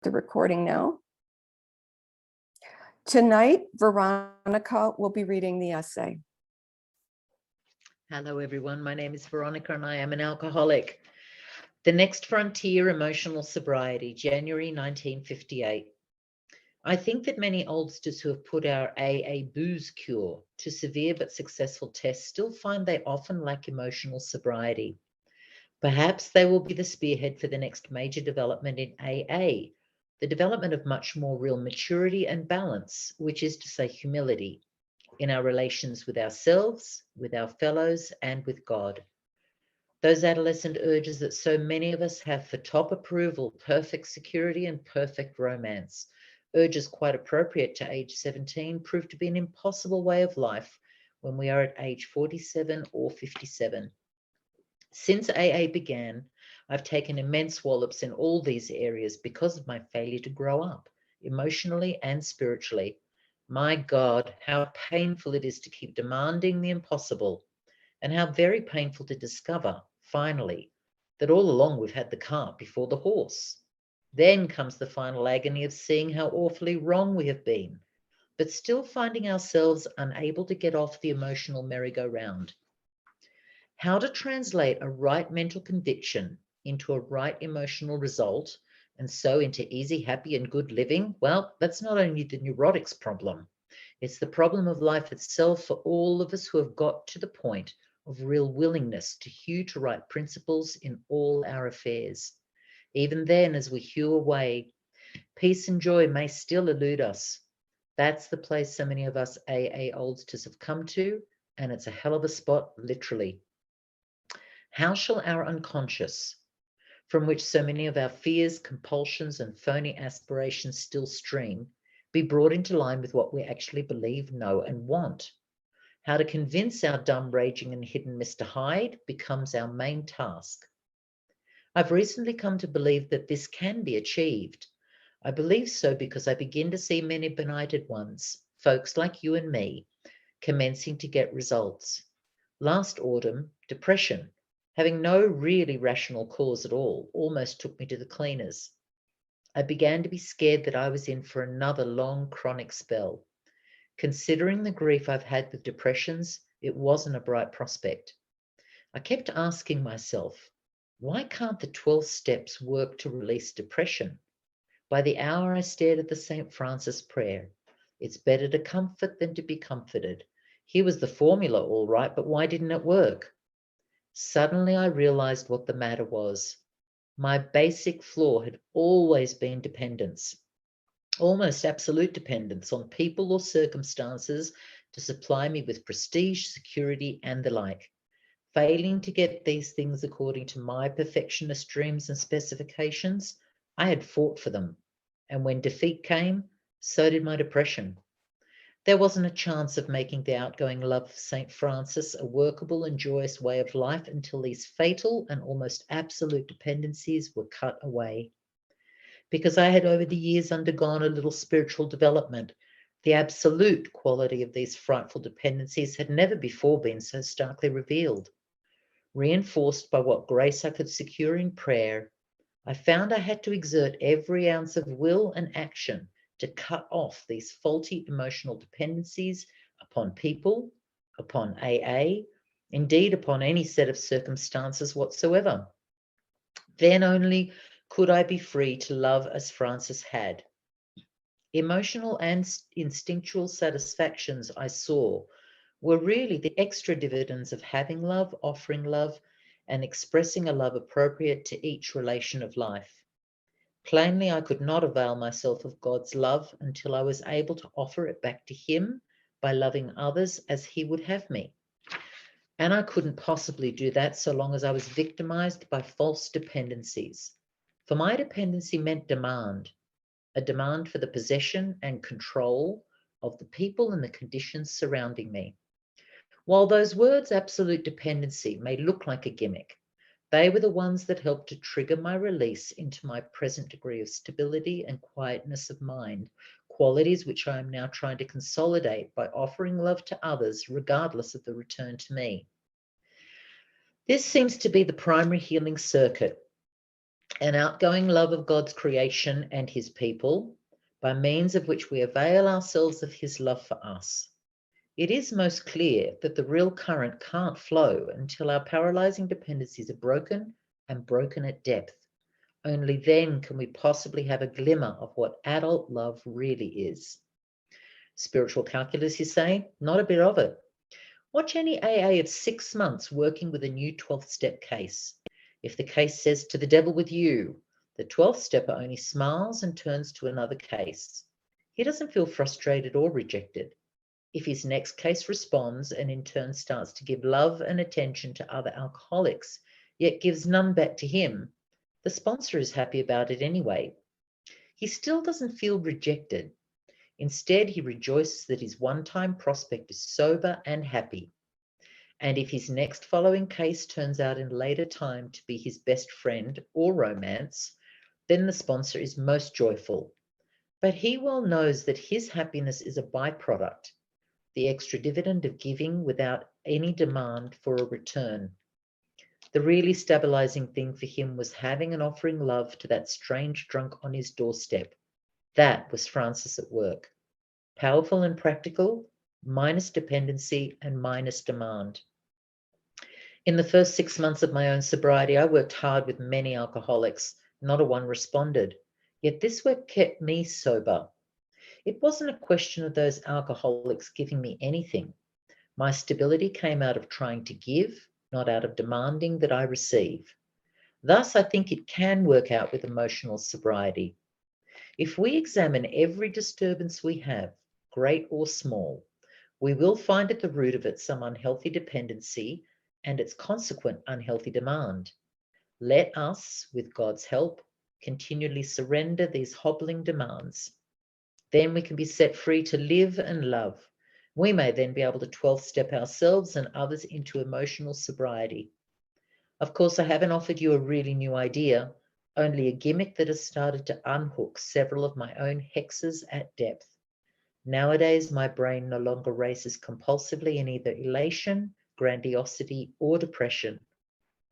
the recording now. Tonight, Veronica will be reading the essay. Hello, everyone. My name is Veronica and I am an alcoholic. The Next Frontier, Emotional Sobriety, January 1958. I think that many oldsters who have put our AA booze cure to severe but successful tests still find they often lack emotional sobriety. Perhaps they will be the spearhead for the next major development in AA, the development of much more real maturity and balance, which is to say humility, in our relations with ourselves, with our fellows, and with God. Those adolescent urges that so many of us have for top approval, perfect security, and perfect romance, urges quite appropriate to age 17, prove to be an impossible way of life when we are at age 47 or 57. Since AA began, I've taken immense wallops in all these areas because of my failure to grow up, emotionally and spiritually. My God, how painful it is to keep demanding the impossible, and how very painful to discover, finally, that all along we've had the cart before the horse. Then comes the final agony of seeing how awfully wrong we have been, but still finding ourselves unable to get off the emotional merry-go-round. How to translate a right mental conviction into a right emotional result, and so into easy, happy, and good living? Well, that's not only the neurotic's problem. It's the problem of life itself for all of us who have got to the point of real willingness to hew to right principles in all our affairs. Even then, as we hew away, peace and joy may still elude us. That's the place so many of us AA oldsters have come to, and it's a hell of a spot, literally. How shall our unconscious, from which so many of our fears, compulsions, and phony aspirations still stream, be brought into line with what we actually believe, know, and want? How to convince our dumb, raging, and hidden Mr. Hyde becomes our main task. I've recently come to believe that this can be achieved. I believe so because I begin to see many benighted ones, folks like you and me, commencing to get results. Last autumn, depression, having no really rational cause at all, almost took me to the cleaners. I began to be scared that I was in for another long chronic spell. Considering the grief I've had with depressions, it wasn't a bright prospect. I kept asking myself, why can't the 12 steps work to release depression? By the hour I stared at the St. Francis prayer. It's better to comfort than to be comforted. Here was the formula all right, but why didn't it work? Suddenly I realized what the matter was. My basic flaw had always been dependence, almost absolute dependence on people or circumstances to supply me with prestige, security, and the like. Failing to get these things according to my perfectionist dreams and specifications, I had fought for them. And when defeat came, so did my depression. There wasn't a chance of making the outgoing love of St. Francis a workable and joyous way of life until these fatal and almost absolute dependencies were cut away. Because I had over the years undergone a little spiritual development, the absolute quality of these frightful dependencies had never before been so starkly revealed. Reinforced by what grace I could secure in prayer, I found I had to exert every ounce of will and action to cut off these faulty emotional dependencies upon people, upon AA, indeed upon any set of circumstances whatsoever. Then only could I be free to love as Francis had. Emotional and instinctual satisfactions I saw were really the extra dividends of having love, offering love, and expressing a love appropriate to each relation of life. Plainly, I could not avail myself of God's love until I was able to offer it back to Him by loving others as He would have me. And I couldn't possibly do that so long as I was victimized by false dependencies. For my dependency meant demand, a demand for the possession and control of the people and the conditions surrounding me. While those words, absolute dependency, may look like a gimmick, they were the ones that helped to trigger my release into my present degree of stability and quietness of mind, qualities which I am now trying to consolidate by offering love to others regardless of the return to me. This seems to be the primary healing circuit. an outgoing love of God's creation and his people, by means of which we avail ourselves of his love for us. It is most clear that the real current can't flow until our paralyzing dependencies are broken, and broken at depth. Only then can we possibly have a glimmer of what adult love really is. Spiritual calculus, you say? Not a bit of it. Watch any AA of 6 months working with a new 12th step case. If the case says to the devil with you, the 12th stepper only smiles and turns to another case. He doesn't feel frustrated or rejected. If his next case responds and in turn starts to give love and attention to other alcoholics, yet gives none back to him, the sponsor is happy about it anyway. He still doesn't feel rejected. Instead, he rejoices that his one-time prospect is sober and happy. And if his next following case turns out in later time to be his best friend or romance, then the sponsor is most joyful. But he well knows that his happiness is a byproduct, the extra dividend of giving without any demand for a return. The really stabilizing thing for him was having and offering love to that strange drunk on his doorstep. That was Francis at work. Powerful and practical, minus dependency and minus demand. In the first 6 months of my own sobriety, I worked hard with many alcoholics. Not a one responded. Yet this work kept me sober. It wasn't a question of those alcoholics giving me anything. My stability came out of trying to give, not out of demanding that I receive. Thus, I think it can work out with emotional sobriety. If we examine every disturbance we have, great or small, we will find at the root of it some unhealthy dependency and its consequent unhealthy demand. Let us, with God's help, continually surrender these hobbling demands. Then we can be set free to live and love. We may then be able to 12th step ourselves and others into emotional sobriety. Of course, I haven't offered you a really new idea, only a gimmick that has started to unhook several of my own hexes at depth. Nowadays, my brain no longer races compulsively in either elation, grandiosity, or depression.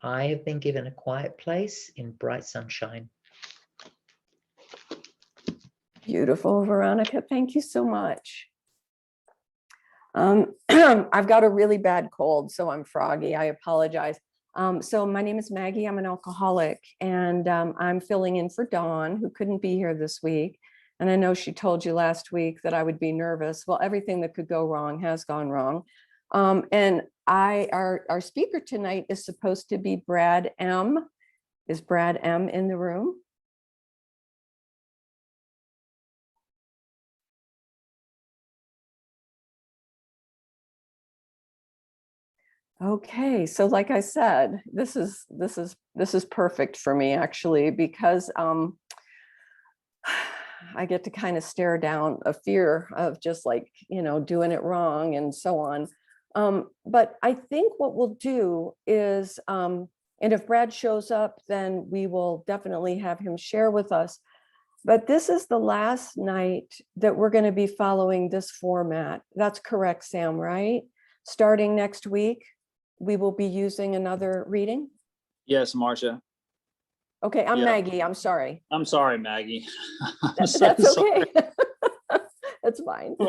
I have been given a quiet place in bright sunshine. Beautiful, Veronica. Thank you so much. I've got a really bad cold, so I'm froggy. I apologize. So my name is Maggie. I'm an alcoholic, and I'm filling in for Dawn, who couldn't be here this week. And I know she told you last week that I would be nervous. Well, everything that could go wrong has gone wrong. And our speaker tonight is supposed to be Brad M. Is Brad M in the room? Okay, so like I said, this is perfect for me actually, because I get to kind of stare down a fear of just like, doing it wrong and so on. But I think what we'll do is, and if Brad shows up, then we will definitely have him share with us. But this is the last night that we're going to be following this format. That's correct, Sam, right? Starting next week, we will be using another reading. Yes, Marcia. Okay, I'm Yeah. Maggie. I'm sorry. I'm sorry, Maggie. That's okay. That's fine. I'm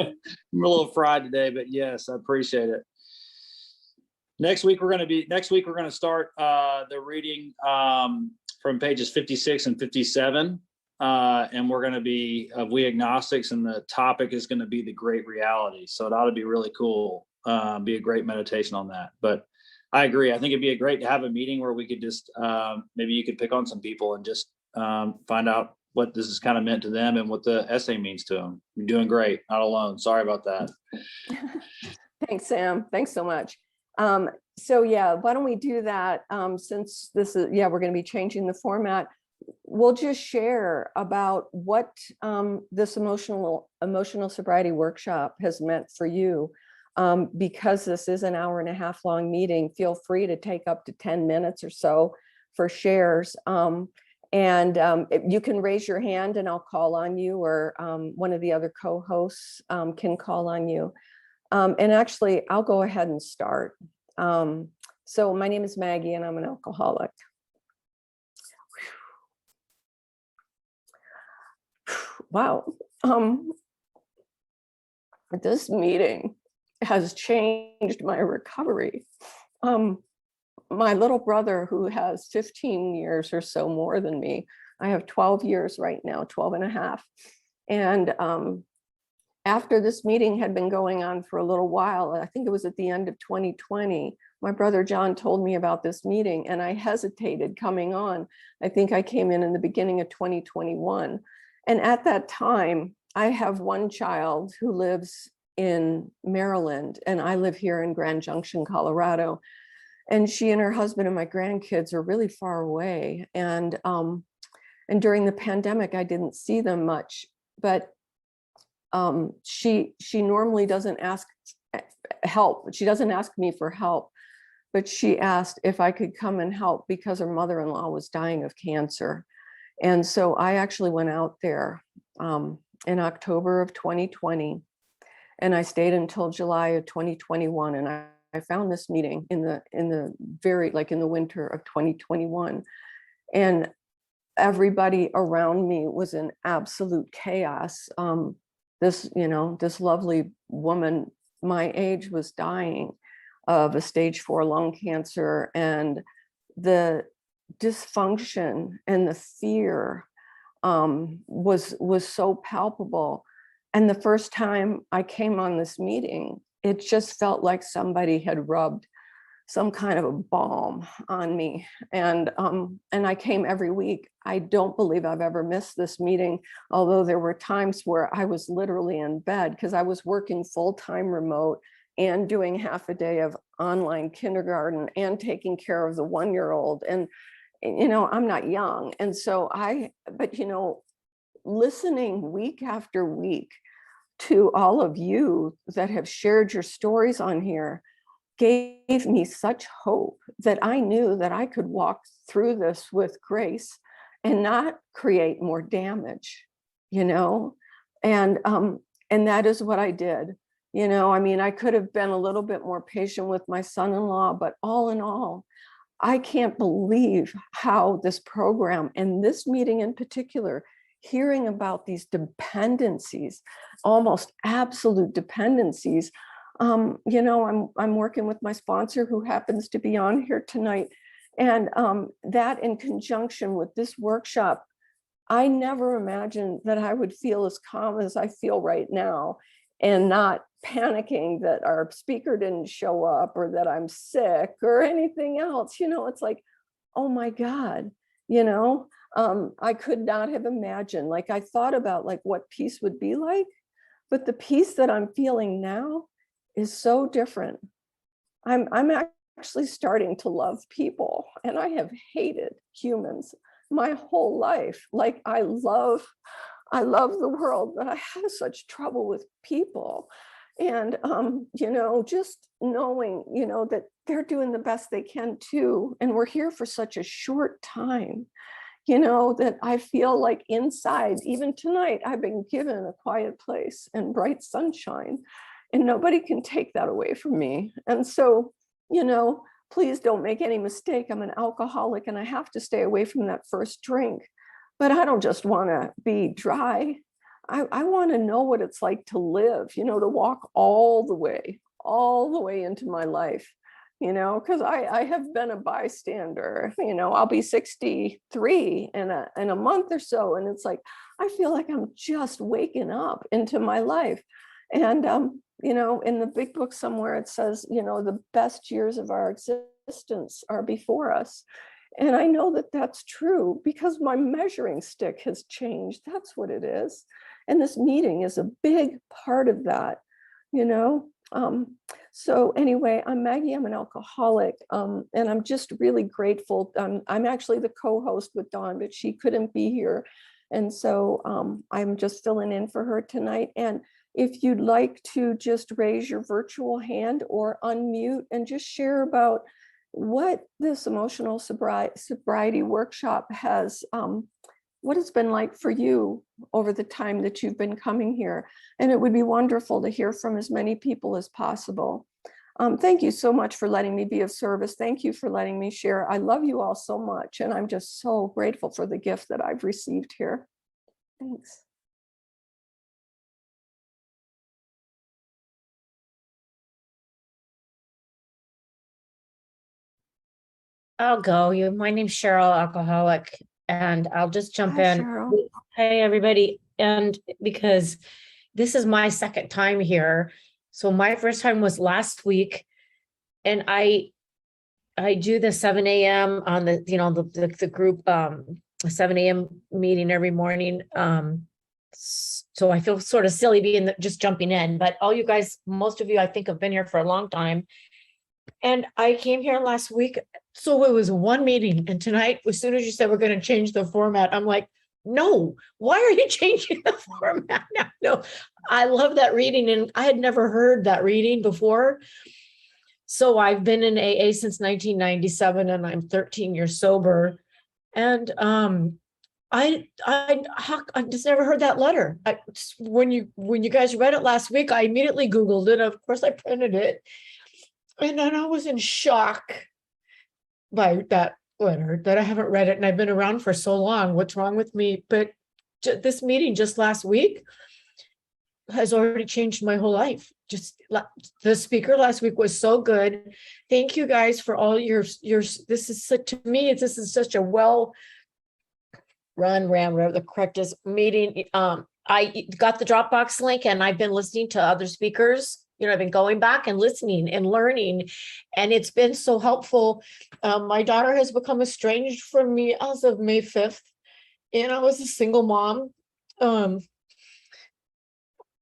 a little fried today, but yes, I appreciate it. Next week we're going to start the reading from pages 56 and 57, and we're going to be we agnostics, and the topic is going to be the great reality. So it ought to be really cool. Be a great meditation on that. But I agree. I think it'd be great to have a meeting where we could just maybe you could pick on some people and just find out what this is kind of meant to them and what the essay means to them. You're doing great. Not alone. Sorry about that. Thanks, Sam. Thanks so much. So yeah, why don't we do that? Since this is, we're going to be changing the format. We'll just share about what this emotional sobriety workshop has meant for you. Because this is an hour and a half long meeting, feel free to take up to 10 minutes or so for shares. You can raise your hand and I'll call on you, or one of the other co-hosts can call on you. And actually, I'll go ahead and start. So my name is Maggie and I'm an alcoholic. Wow. This meeting has changed my recovery. My little brother, who has 15 years or so more than me, I have 12 years right now, 12 and a half. And after this meeting had been going on for a little while, I think it was at the end of 2020, my brother John told me about this meeting and I hesitated coming on. I think I came in the beginning of 2021. And at that time, I have one child who lives in Maryland and I live here in Grand Junction, Colorado. And she and her husband and my grandkids are really far away. And during the pandemic, I didn't see them much, but she normally doesn't ask help. She doesn't ask me for help, but she asked if I could come and help because her mother-in-law was dying of cancer. And so I actually went out there in October of 2020, and I stayed until July of 2021. And I found this meeting in the winter of 2021. And everybody around me was in absolute chaos. This lovely woman my age was dying of a stage 4 lung cancer, and the dysfunction and the fear was so palpable. And the first time I came on this meeting, it just felt like somebody had rubbed some kind of a balm on me. And I came every week. I don't believe I've ever missed this meeting, although there were times where I was literally in bed because I was working full-time remote and doing half a day of online kindergarten and taking care of the 1-year-old. And, I'm not young. And so listening week after week to all of you that have shared your stories on here gave me such hope that I knew that I could walk through this with grace and not create more damage, and that is what I did. I could have been a little bit more patient with my son-in-law, but all in all, I can't believe how this program and this meeting in particular, hearing about these dependencies, almost absolute dependencies. I'm working with my sponsor who happens to be on here tonight. And that in conjunction with this workshop, I never imagined that I would feel as calm as I feel right now and not panicking that our speaker didn't show up or that I'm sick or anything else. It's like, oh my God, I could not have imagined, like I thought about like what peace would be like, but the peace that I'm feeling now is so different. I'm actually starting to love people, and I have hated humans my whole life. Like I love the world, but I have such trouble with people. And just knowing, that they're doing the best they can too. And we're here for such a short time, that I feel like inside, even tonight, I've been given a quiet place and bright sunshine, and nobody can take that away from me. And so, please don't make any mistake. I'm an alcoholic and I have to stay away from that first drink, but I don't just want to be dry. I want to know what it's like to live, to walk all the way into my life, because I have been a bystander. I'll be 63 in a month or so. And it's like, I feel like I'm just waking up into my life. And, in the big book somewhere, it says, the best years of our existence are before us. And I know that that's true because my measuring stick has changed. That's what it is. And this meeting is a big part of that, So anyway, I'm Maggie, I'm an alcoholic, and I'm just really grateful. I'm actually the co-host with Dawn, but she couldn't be here. And so I'm just filling in for her tonight. And if you'd like to just raise your virtual hand or unmute and just share about what this emotional sobriety workshop has, what it's been like for you over the time that you've been coming here. And it would be wonderful to hear from as many people as possible. Thank you so much for letting me be of service. Thank you for letting me share. I love you all so much. And I'm just so grateful for the gift that I've received here. Thanks. I'll go. My name's Cheryl, alcoholic, and I'll just jump Hi, in. Cheryl. Hey, everybody. And because this is my second time here. So my first time was last week. And I do the 7 a.m. on the group 7 a.m. meeting every morning. So I feel sort of silly being just jumping in, but all you guys, most of you, I think have been here for a long time. And I came here last week. So it was one meeting. And tonight, as soon as you said we're going to change the format, I'm like, no, why are you changing the format now? No, I love that reading. And I had never heard that reading before. So I've been in AA since 1997 and I'm 13 years sober. And I just never heard that letter. When you guys read it last week, I immediately Googled it. Of course, I printed it. And then I was in shock by that letter that I haven't read it and I've been around for so long. What's wrong with me? But this meeting just last week has already changed my whole life. Just the speaker last week was so good. Thank you guys for all your, this is such, to me, this is such a well run, whatever the correct is, meeting. I got the Dropbox link and I've been listening to other speakers. I've been going back and listening and learning, and it's been so helpful. My daughter has become estranged from me as of May 5th, and I was a single mom.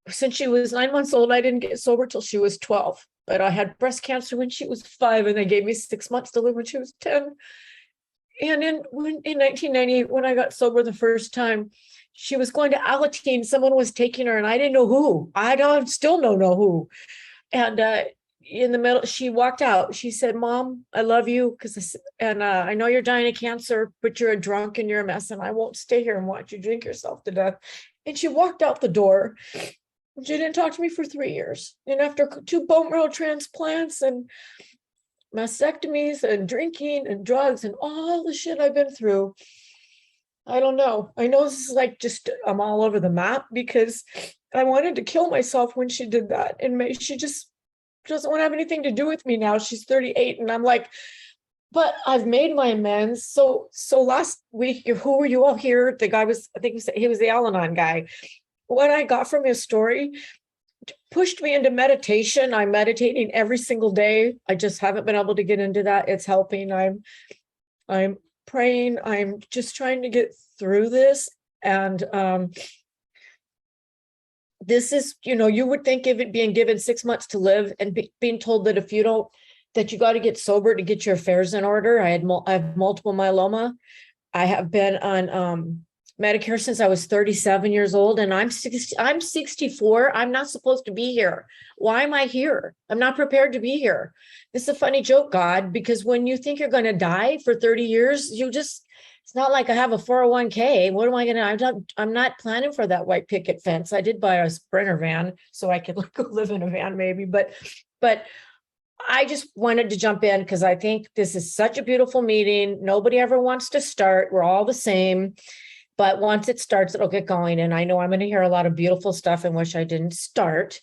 Since she was 9 months old, I didn't get sober till she was 12, but I had breast cancer when she was 5, and they gave me 6 months to live when she was 10. And in 1998, when I got sober the first time, she was going to Alateen. Someone was taking her, and I didn't know who. Still don't know who. And in the middle, she walked out. She said, "Mom, I love you, and I know you're dying of cancer, but you're a drunk and you're a mess, and I won't stay here and watch you drink yourself to death." And she walked out the door. She didn't talk to me for 3 years. And after 2 bone marrow transplants and mastectomies and drinking and drugs and all the shit I've been through, I don't know. I know this is like I'm all over the map because I wanted to kill myself when she did that. And she just doesn't want to have anything to do with me now. She's 38. And I'm like, but I've made my amends. So last week, who were you all here? The guy was, I think he was the Al-Anon guy. What I got from his story pushed me into meditation. I'm meditating every single day. I just haven't been able to get into that. It's helping. I'm praying. I'm just trying to get through this. And this is, you would think of it being given 6 months to live and being told that if you don't, that you got to get sober to get your affairs in order. I have multiple myeloma. I have been on Medicare since I was 37 years old, and I'm 64. I'm not supposed to be here. Why am I here? I'm not prepared to be here. This is a funny joke, God, because when you think you're going to die for 30 years, it's not like I have a 401k. What am I going to, I'm not planning for that white picket fence. I did buy a Sprinter van so I could go live in a van maybe, but I just wanted to jump in because I think this is such a beautiful meeting. Nobody ever wants to start. We're all the same. But once it starts, it'll get going. And I know I'm going to hear a lot of beautiful stuff in which I didn't start.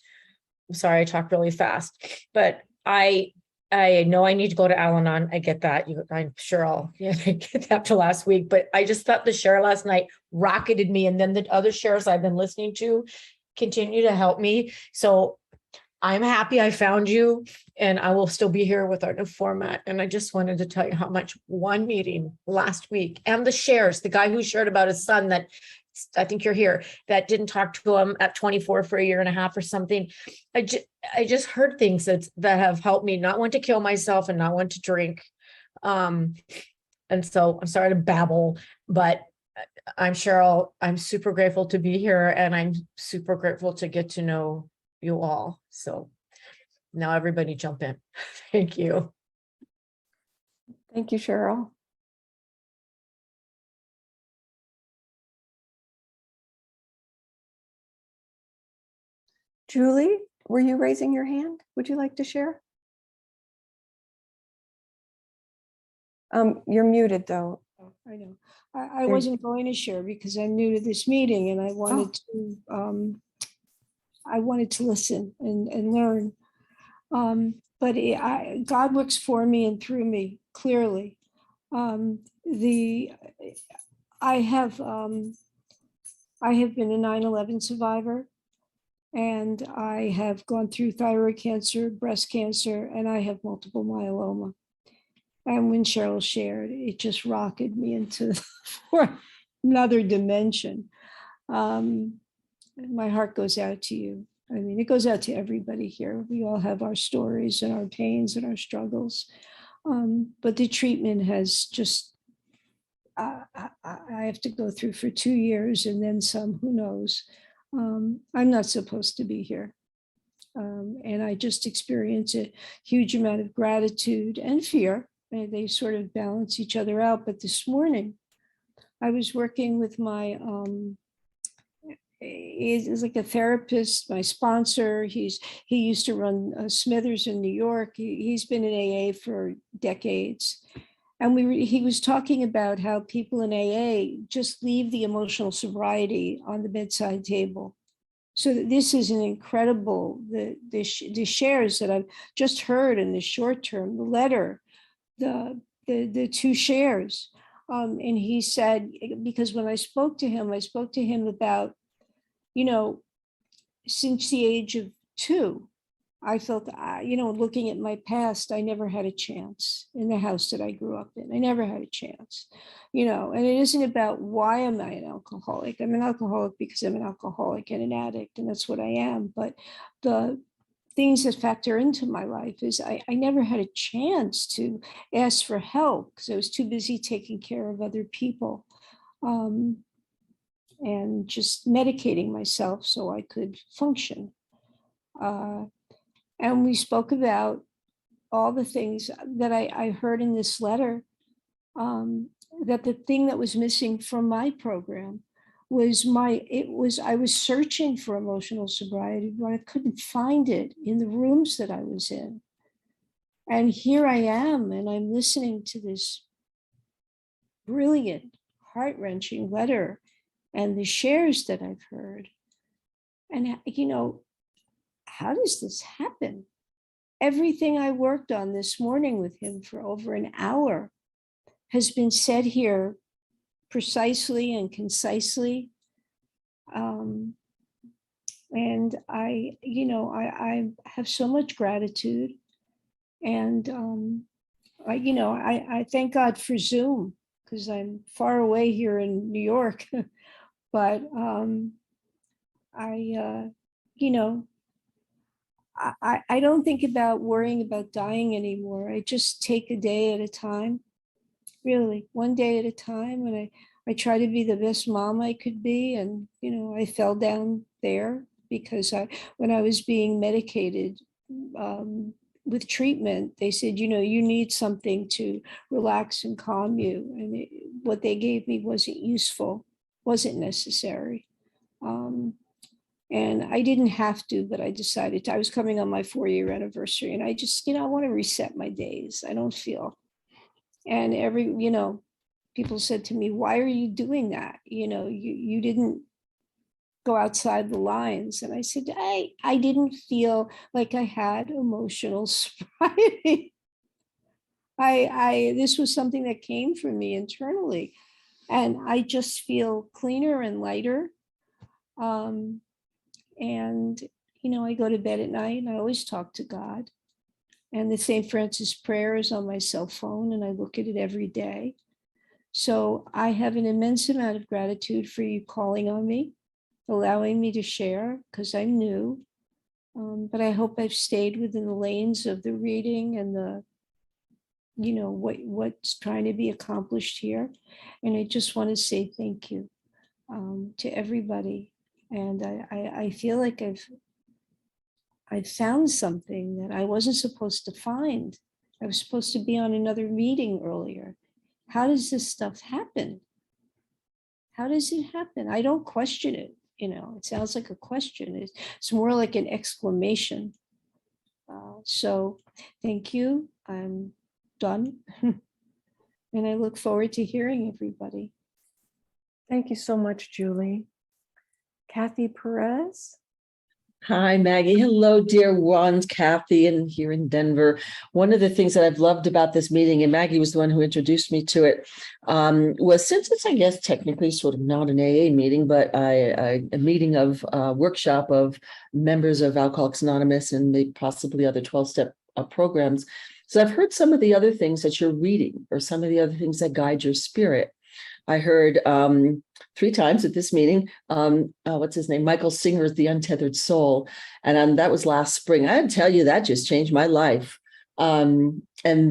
I'm sorry, I talked really fast. But I know I need to go to Al-Anon. I get that. I'm sure I'll get that to last week. But I just thought the share last night rocketed me. And then the other shares I've been listening to continue to help me. So I'm happy I found you, and I will still be here with our new format. And I just wanted to tell you how much one meeting last week and the shares, the guy who shared about his son that I think you're here, that didn't talk to him at 24 for a year and a half or something. I just heard things that have helped me not want to kill myself and not want to drink. And so I'm sorry to babble, but I'm Cheryl. I'm super grateful to be here, and I'm super grateful to get to know you all. So now everybody jump in. Thank you. Thank you, Cheryl. Julie, were you raising your hand? Would you like to share? You're muted though. I know. I wasn't going to share because I'm new to this meeting, and I wanted to listen and learn. But God works for me and through me clearly. The, I have been a 9/11 survivor, and I have gone through thyroid cancer, breast cancer, and I have multiple myeloma. And when Cheryl shared, it just rocketed me into another dimension. My heart goes out to you. I mean, it goes out to everybody here. We all have our stories and our pains and our struggles. But the treatment has just, I have to go through for 2 years and then some, who knows? I'm not supposed to be here. And I just experience a huge amount of gratitude and fear. They sort of balance each other out. But this morning, I was working with my, he's like a therapist, my sponsor. He used to run Smithers in New York. He's been in AA for decades. And he was talking about how people in AA just leave the emotional sobriety on the bedside table. So this is an incredible, the shares that I've just heard in the short term, the letter, the 2 shares. And he said, because when I spoke to him about, since the age of 2, I felt, looking at my past, I never had a chance in the house that I grew up in. I never had a chance, and it isn't about why am I an alcoholic. I'm an alcoholic because I'm an alcoholic and an addict, and that's what I am. But the things that factor into my life is I never had a chance to ask for help because I was too busy taking care of other people. And just medicating myself so I could function. And we spoke about all the things that I heard in this letter, that the thing that was missing from my program was I was searching for emotional sobriety, but I couldn't find it in the rooms that I was in. And here I am, and I'm listening to this brilliant, heart-wrenching letter and the shares that I've heard. And, how does this happen? Everything I worked on this morning with him for over an hour has been said here precisely and concisely. And I have so much gratitude. And I thank God for Zoom because I'm far away here in New York. But I don't think about worrying about dying anymore. I just take a day at a time, really, one day at a time. And I try to be the best mom I could be. And, I fell down there because when I was being medicated with treatment, they said, you need something to relax and calm you. And what they gave me wasn't useful, wasn't necessary. And I didn't have to, but I decided I was coming on my 4-year anniversary, and I just, I want to reset my days. I don't feel. And people said to me, why are you doing that? You didn't go outside the lines. And I said, I didn't feel like I had emotional sobriety. This was something that came from me internally. And I just feel cleaner and lighter. And, I go to bed at night and I always talk to God. And the St. Francis prayer is on my cell phone and I look at it every day. So I have an immense amount of gratitude for you calling on me, allowing me to share because I'm new. But I hope I've stayed within the lanes of the reading and the, what's trying to be accomplished here. And I just want to say thank you to everybody. And I feel like I've found something that I wasn't supposed to find. I was supposed to be on another meeting earlier. How does this stuff happen? How does it happen? I don't question it. It sounds like a question. It's more like an exclamation. So thank you. I'm done. And I look forward to hearing everybody. Thank you so much, Julie. Kathy Perez. Hi, Maggie. Hello, dear ones, Kathy, and here in Denver. One of the things that I've loved about this meeting, and Maggie was the one who introduced me to it, was since it's, I guess, technically sort of not an AA meeting, but a meeting of workshop of members of Alcoholics Anonymous and maybe possibly other 12-step programs. So I've heard some of the other things that you're reading or some of the other things that guide your spirit. I heard 3 times at this meeting, what's his name? Michael Singer's The Untethered Soul. And that was last spring. I tell you, that just changed my life. And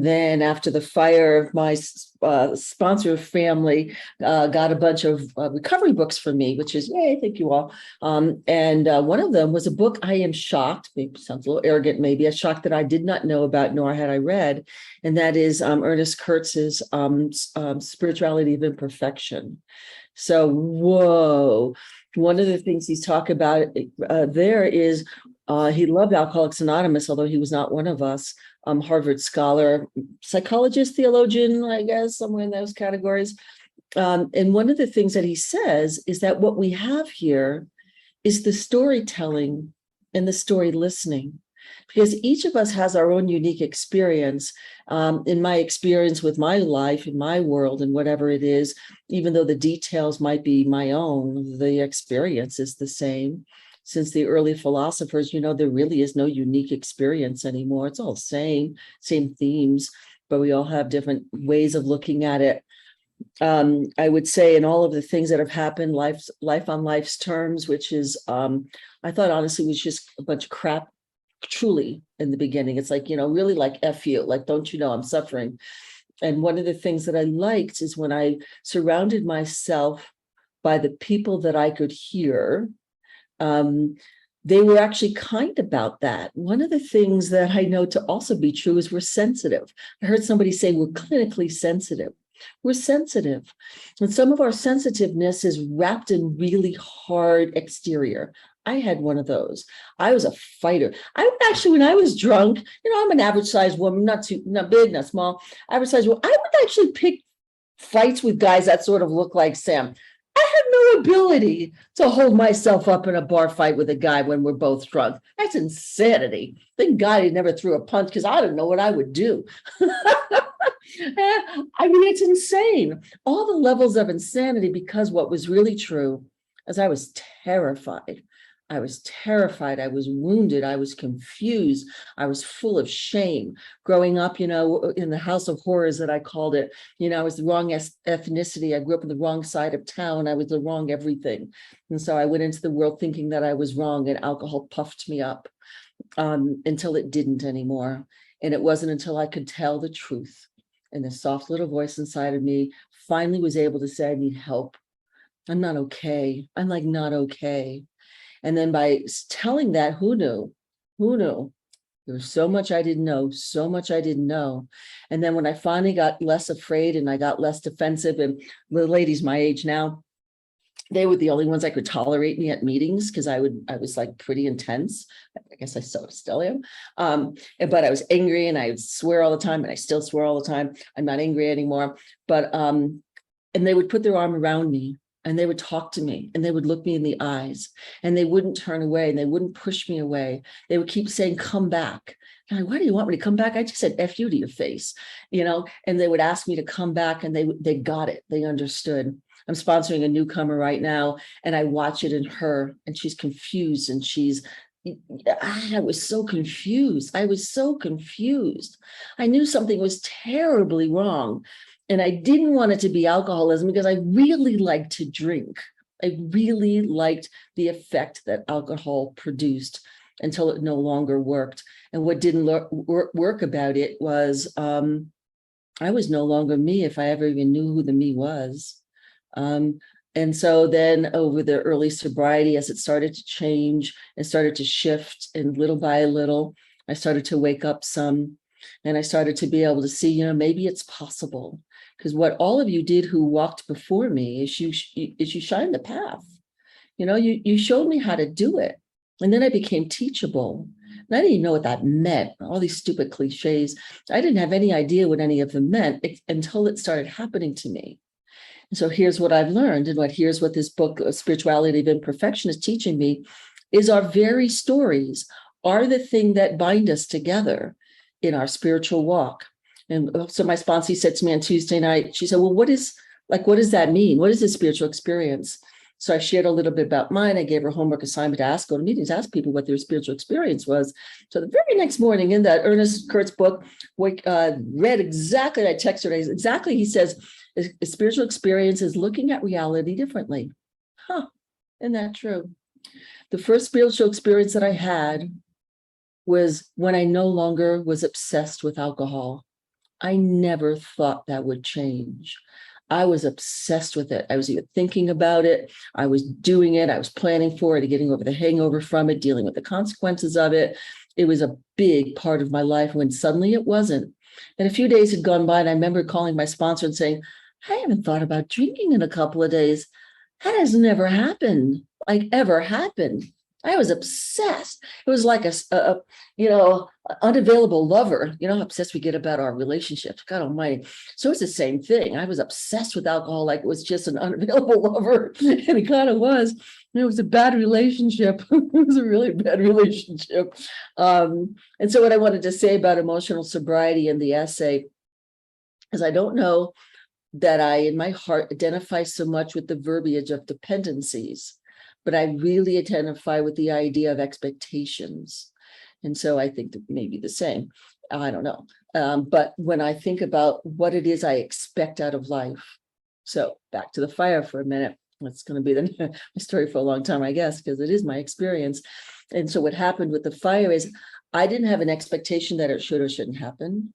then after the fire, my sponsor family got a bunch of recovery books for me, which is, yay, thank you all. And one of them was a book I am shocked, maybe sounds a little arrogant, maybe a shock that I did not know about, nor had I read. And that is Ernest Kurtz's Spirituality of Imperfection. So, whoa. One of the things he's talked about there is he loved Alcoholics Anonymous, although he was not one of us. Harvard scholar, psychologist, theologian, I guess, somewhere in those categories. And one of the things that he says is that what we have here is the storytelling and the story listening, because each of us has our own unique experience. In my experience with my life, in my world, and whatever it is, even though the details might be my own, the experience is the same. Since the early philosophers, there really is no unique experience anymore. It's all same themes, but we all have different ways of looking at it. I would say in all of the things that have happened, life on life's terms, which is, I thought honestly was just a bunch of crap, truly, in the beginning. It's like, really like F you, like, don't you know I'm suffering? And one of the things that I liked is when I surrounded myself by the people that I could hear, they were actually kind about that. One of the things that I know to also be true is we're sensitive. I heard somebody say we're clinically sensitive. We're sensitive. And some of our sensitiveness is wrapped in really hard exterior. I had one of those. I was a fighter. I would actually, when I was drunk, I'm an average sized woman, not big, not small, average sized woman. I would actually pick fights with guys that sort of look like Sam. I have no ability to hold myself up in a bar fight with a guy when we're both drunk. That's insanity. Thank God he never threw a punch, because I don't know what I would do. I mean, it's insane. All the levels of insanity, because what was really true is I was terrified. I was terrified. I was wounded. I was confused. I was full of shame. Growing up, in the house of horrors that I called it, I was the wrong ethnicity. I grew up on the wrong side of town. I was the wrong everything. And so I went into the world thinking that I was wrong, and alcohol puffed me up until it didn't anymore. And it wasn't until I could tell the truth, and the soft little voice inside of me finally was able to say, I need help. I'm not okay. I'm like not okay. And then by telling that, who knew? There was so much I didn't know, And then when I finally got less afraid and I got less defensive, and the ladies my age now, they were the only ones that could tolerate me at meetings, because I was like pretty intense. I guess I still am. But I was angry, and I would swear all the time, and I still swear all the time. I'm not angry anymore. But and they would put their arm around me, and they would talk to me, and they would look me in the eyes, and they wouldn't turn away, and they wouldn't push me away. They would keep saying, come back. And I'm like, why do you want me to come back? I just said F you to your face, and they would ask me to come back, and they got it. They understood. I'm sponsoring a newcomer right now, and I watch it in her, and she's confused, and I was so confused. I knew something was terribly wrong. And I didn't want it to be alcoholism, because I really liked to drink. I really liked the effect that alcohol produced until it no longer worked. And what didn't work about it was I was no longer me, if I ever even knew who the me was. And so then over the early sobriety, as it started to change and started to shift, and little by little, I started to wake up some, and I started to be able to see, maybe it's possible. Because what all of you did who walked before me is you shined the path. You showed me how to do it. And then I became teachable. And I didn't even know what that meant. All these stupid cliches. I didn't have any idea what any of them meant until it started happening to me. And so here's what I've learned, and here's what this book, Spirituality of Imperfection, is teaching me, is our very stories are the thing that bind us together in our spiritual walk. And so my sponsor said to me on Tuesday night, she said, well, what does that mean? What is a spiritual experience? So I shared a little bit about mine. I gave her homework assignment to go to meetings, ask people what their spiritual experience was. So the very next morning in that Ernest Kurtz book, read exactly, I texted her exactly, he says, a spiritual experience is looking at reality differently. Huh, isn't that true? The first spiritual experience that I had was when I no longer was obsessed with alcohol. I never thought that would change. I was obsessed with it. I was even thinking about it. I was doing it. I was planning for it, getting over the hangover from it, dealing with the consequences of it. It was a big part of my life when suddenly it wasn't. And a few days had gone by, and I remember calling my sponsor and saying, I haven't thought about drinking in a couple of days. That has never happened, like ever happened. I was obsessed. It was like a unavailable lover. You know how obsessed we get about our relationships. God almighty. So it's the same thing. I was obsessed with alcohol like it was just an unavailable lover. And it kind of was. And it was a bad relationship. It was a really bad relationship. And so what I wanted to say about emotional sobriety in the essay is I don't know that I, in my heart, identify so much with the verbiage of dependencies, but I really identify with the idea of expectations. And so I think that maybe the same. I don't know. But when I think about what it is I expect out of life, so back to the fire for a minute. That's going to be my story for a long time, I guess, because it is my experience. And so what happened with the fire is I didn't have an expectation that it should or shouldn't happen.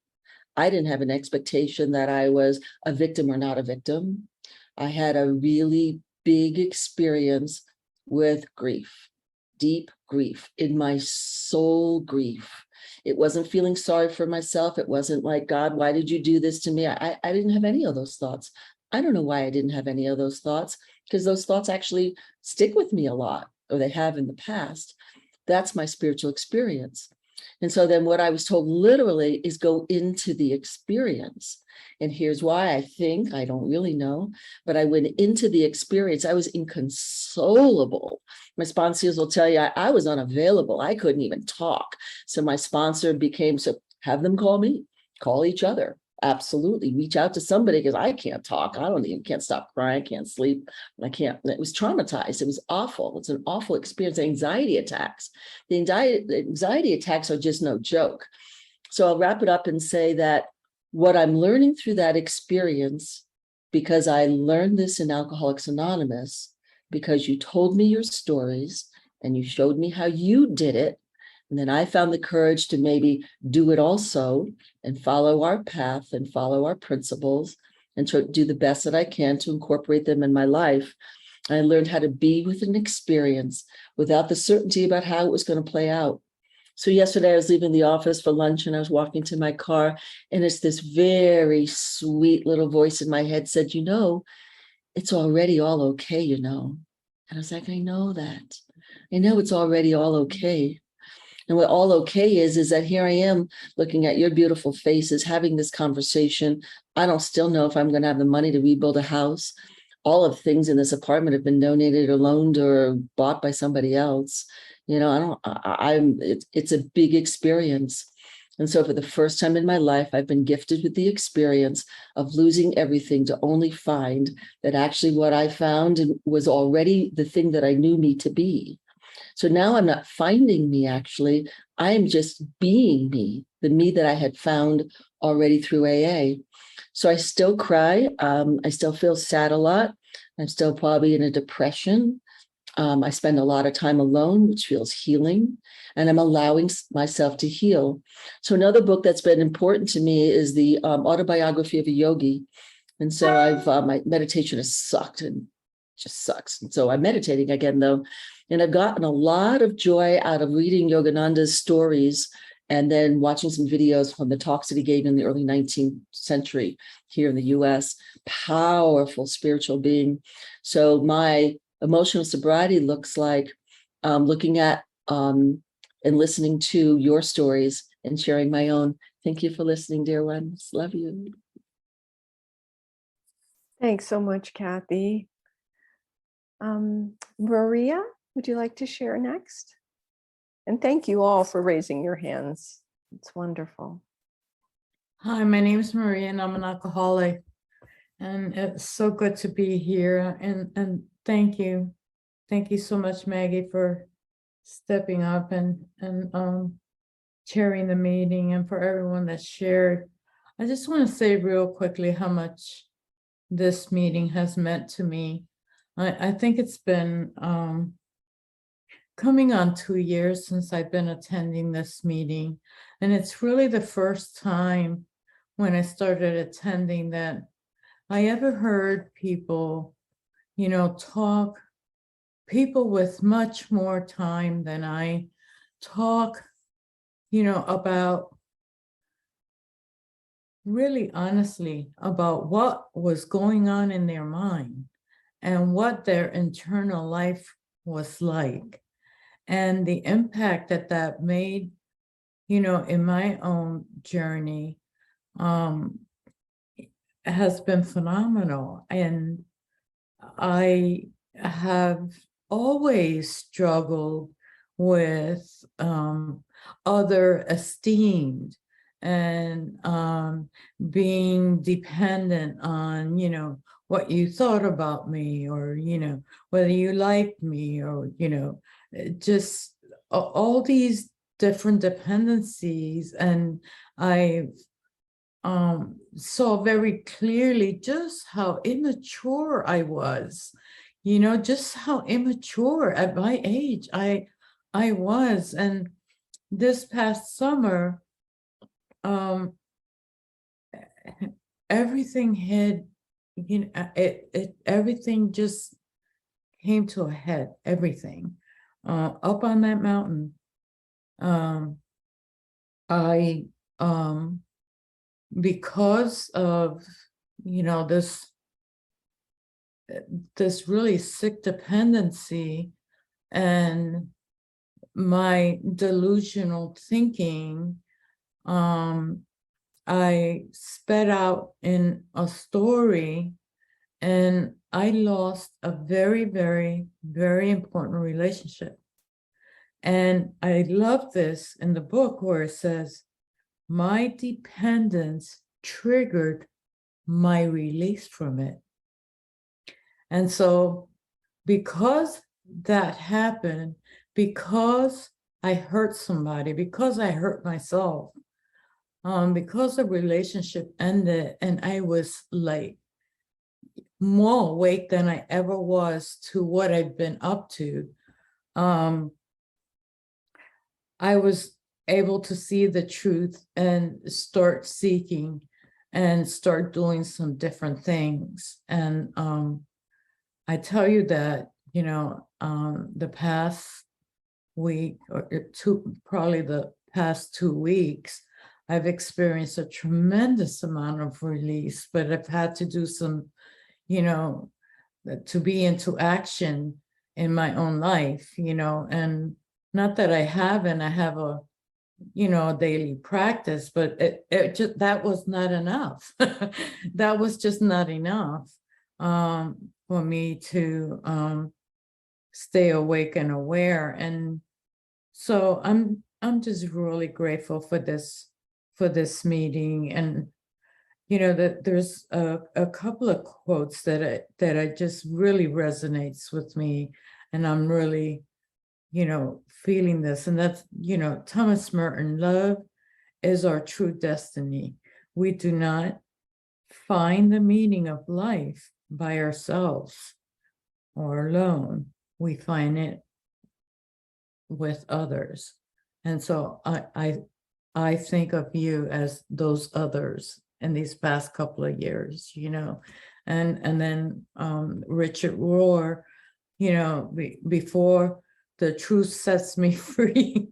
I didn't have an expectation that I was a victim or not a victim. I had a really big experience with grief, deep grief, in my soul grief. It wasn't feeling sorry for myself. It wasn't like, God, why did you do this to me? I didn't have any of those thoughts. I don't know why I didn't have any of those thoughts, because those thoughts actually stick with me a lot, or they have in the past. That's my spiritual experience. And so then what I was told literally is go into the experience. And here's why I think, I don't really know, but I went into the experience. I was inconsolable. My sponsors will tell you I was unavailable. I couldn't even talk. So my sponsor became, so have them call me, call each other. Absolutely. Reach out to somebody, because I can't talk. Can't stop crying, can't sleep. It was traumatized. It was awful. It's an awful experience. Anxiety attacks. The anxiety attacks are just no joke. So I'll wrap it up and say that what I'm learning through that experience, because I learned this in Alcoholics Anonymous, because you told me your stories and you showed me how you did it. And then I found the courage to maybe do it also and follow our path and follow our principles and to do the best that I can to incorporate them in my life. I learned how to be with an experience without the certainty about how it was going to play out. So yesterday I was leaving the office for lunch and I was walking to my car, and it's this very sweet little voice in my head said, it's already all okay, And I was like, I know that. I know it's already all okay. And what all okay is that here I am looking at your beautiful faces, having this conversation. I don't still know if I'm going to have the money to rebuild a house. All of things in this apartment have been donated or loaned or bought by somebody else. It's a big experience. And so for the first time in my life, I've been gifted with the experience of losing everything to only find that actually what I found was already the thing that I knew me to be. So now I'm not finding me, actually. I am just being me, the me that I had found already through AA. So I still cry. I still feel sad a lot. I'm still probably in a depression. I spend a lot of time alone, which feels healing, and I'm allowing myself to heal. So another book that's been important to me is the Autobiography of a Yogi. And so my meditation has sucked and just sucks. And so I'm meditating again, though. And I've gotten a lot of joy out of reading Yogananda's stories and then watching some videos from the talks that he gave in the early 19th century here in the US. Powerful spiritual being. So my emotional sobriety looks like looking at and listening to your stories and sharing my own. Thank you for listening, dear ones. Love you. Thanks so much, Kathy. Maria, would you like to share next? And thank you all for raising your hands. It's wonderful. Hi, my name is Maria and I'm an alcoholic. And it's so good to be here. And thank you. Thank you so much, Maggie, for stepping up and chairing the meeting, and for everyone that shared. I just want to say real quickly how much this meeting has meant to me. I think it's been coming on 2 years since I've been attending this meeting. And it's really the first time when I started attending that I ever heard people, talk, people with much more time than I talk, about really honestly about what was going on in their mind and what their internal life was like, and the impact that that made, in my own journey, has been phenomenal. And I have always struggled with other esteemed and being dependent on, what you thought about me, or, whether you liked me, or, just all these different dependencies. And I saw very clearly just how immature I was, just how immature at my age I was. And this past summer, everything had, everything just came to a head, everything. Up on that mountain, I because of this really sick dependency and my delusional thinking, I sped out in a story, and I lost a very, very, very important relationship. And I love this in the book where it says, my dependence triggered my release from it. And so because that happened, because I hurt somebody, because I hurt myself, because the relationship ended and I was like more awake than I ever was to what I've been up to, I was able to see the truth and start seeking and start doing some different things. And I tell you that, the past week or two, probably the past 2 weeks, I've experienced a tremendous amount of release, but I've had to do some, to be into action in my own life, and not that I haven't, I have a, a daily practice, but it just, that was not enough. That was just not enough for me to stay awake and aware. And so I'm just really grateful for this meeting. And that there's a couple of quotes that I just really resonates with me, and I'm really feeling this. And that's Thomas Merton, love is our true destiny. We do not find the meaning of life by ourselves or alone. We find it with others. And so I think of you as those others in these past couple of years, and then Richard Rohr, before the truth sets me free,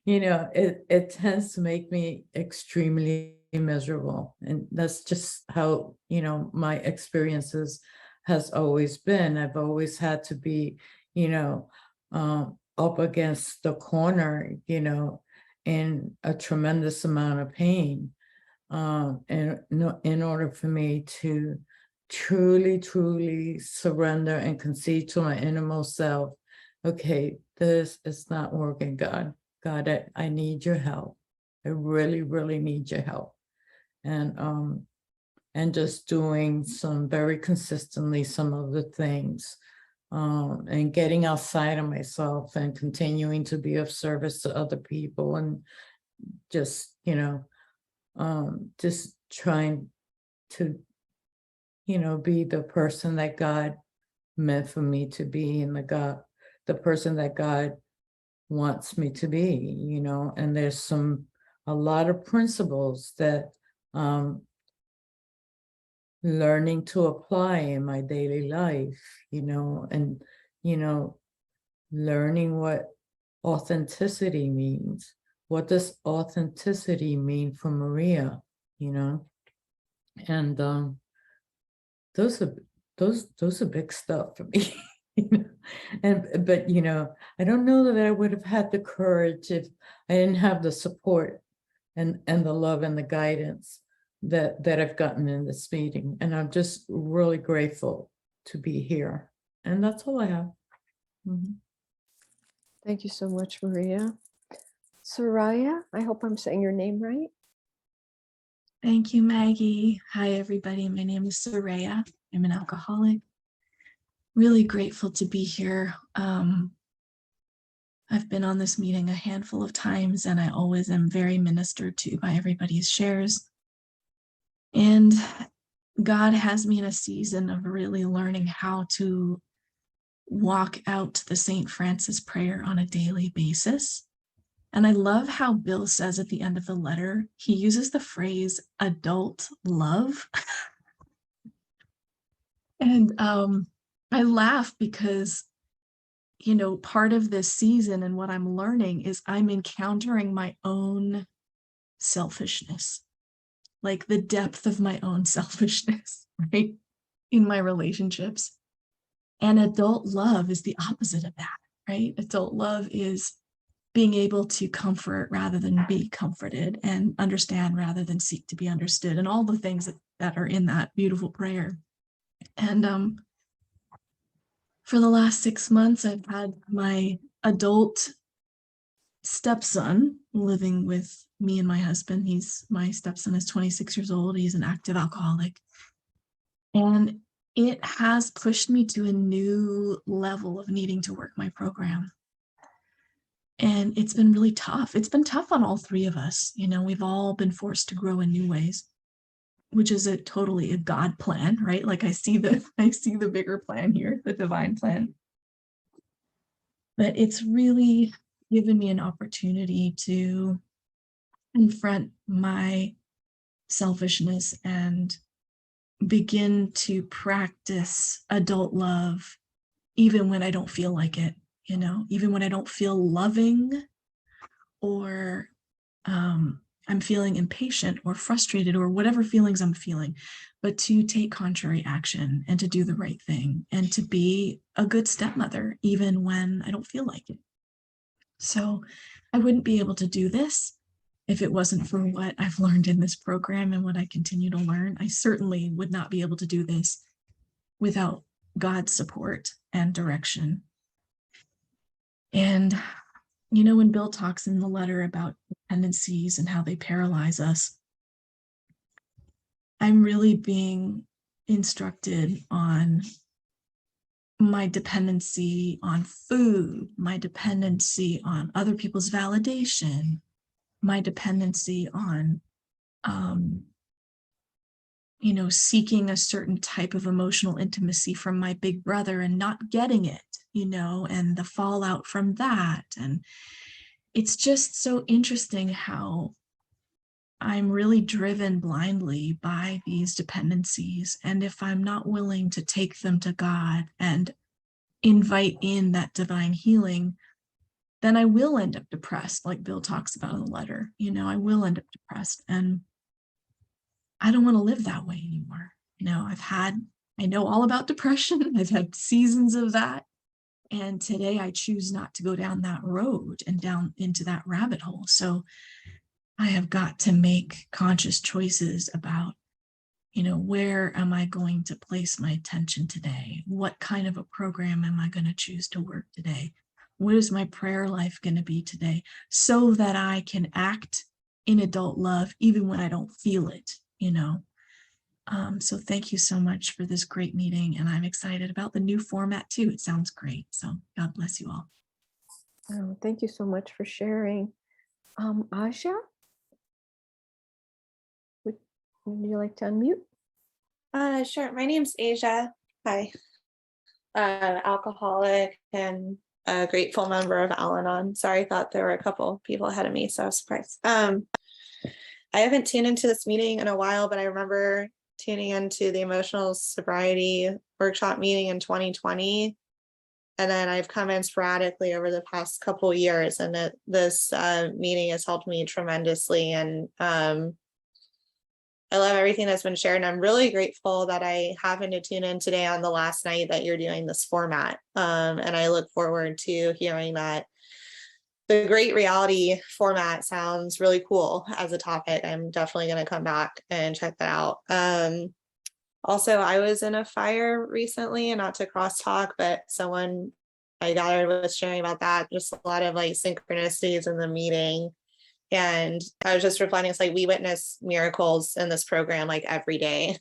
it tends to make me extremely miserable. And that's just how, my experiences has always been. I've always had to be, up against the corner, in a tremendous amount of pain, and in order for me to truly surrender and concede to my innermost self okay, this is not working, God. God, I need your help. I really, really need your help. And just doing some very consistently some of the things, and getting outside of myself and continuing to be of service to other people, and just, just trying to, be the person that God meant for me to be, and the person that God wants me to be, and there's a lot of principles that learning to apply in my daily life, and, learning what authenticity means. What does authenticity mean for Maria, and those are big stuff for me. But I don't know that I would have had the courage if I didn't have the support and the love and the guidance that I've gotten in this meeting. And I'm just really grateful to be here. And that's all I have. Thank you so much, Maria. Soraya, I hope I'm saying your name right. Thank you, Maggie. Hi, everybody. My name is Soraya. I'm an alcoholic. Really grateful to be here. I've been on this meeting a handful of times, and I always am very ministered to by everybody's shares. And God has me in a season of really learning how to walk out the St. Francis prayer on a daily basis. And I love how Bill says at the end of the letter, he uses the phrase adult love. And I laugh because, part of this season and what I'm learning is I'm encountering my own selfishness, like the depth of my own selfishness, right? In my relationships. And adult love is the opposite of that, right? Adult love is being able to comfort rather than be comforted, and understand rather than seek to be understood, and all the things that are in that beautiful prayer. And for the last 6 months, I've had my adult stepson living with me and my husband. My stepson is 26 years old. He's an active alcoholic. And it has pushed me to a new level of needing to work my program. And it's been really tough. It's been tough on all three of us. We've all been forced to grow in new ways, which is totally a God plan, right? Like I see the bigger plan here, the divine plan. But it's really given me an opportunity to confront my selfishness and begin to practice adult love, even when I don't feel like it, even when I don't feel loving, or I'm feeling impatient or frustrated or whatever feelings I'm feeling, but to take contrary action and to do the right thing and to be a good stepmother, even when I don't feel like it. So I wouldn't be able to do this if it wasn't for what I've learned in this program and what I continue to learn. I certainly would not be able to do this without God's support and direction. And when Bill talks in the letter about dependencies and how they paralyze us, I'm really being instructed on my dependency on food, my dependency on other people's validation, my dependency on, seeking a certain type of emotional intimacy from my big brother and not getting it, and the fallout from that. And it's just so interesting how I'm really driven blindly by these dependencies. And if I'm not willing to take them to God and invite in that divine healing, then I will end up depressed, like Bill talks about in the letter. I will end up depressed. And I don't want to live that way anymore. I know all about depression. I've had seasons of that. And today I choose not to go down that road and down into that rabbit hole. So I have got to make conscious choices about, where am I going to place my attention today? What kind of a program am I going to choose to work today? what is my prayer life going to be today, so that I can act in adult love even when I don't feel it, you know. So thank you so much for this great meeting, and I'm excited about the new format too. It sounds great. So God bless you all. Oh, thank you so much for sharing. Aisha, would you like to unmute? Sure. My name's Asia. Hi. Alcoholic and a grateful member of Al-Anon. Sorry, I thought there were a couple people ahead of me, so I was surprised. I haven't tuned into this meeting in a while, but I remember tuning into the emotional sobriety workshop meeting in 2020. And then I've come in sporadically over the past couple of years, and this meeting has helped me tremendously. And I love everything that's been shared. And I'm really grateful that I happened to tune in today on the last night that you're doing this format. And I look forward to hearing that. The Great Reality format sounds really cool as a topic. I'm definitely going to come back and check that out. Also, I was in a fire recently, and not to crosstalk, but someone I gathered was sharing about that. Just a lot of like synchronicities in the meeting. And I was just reflecting, it's like we witness miracles in this program like every day.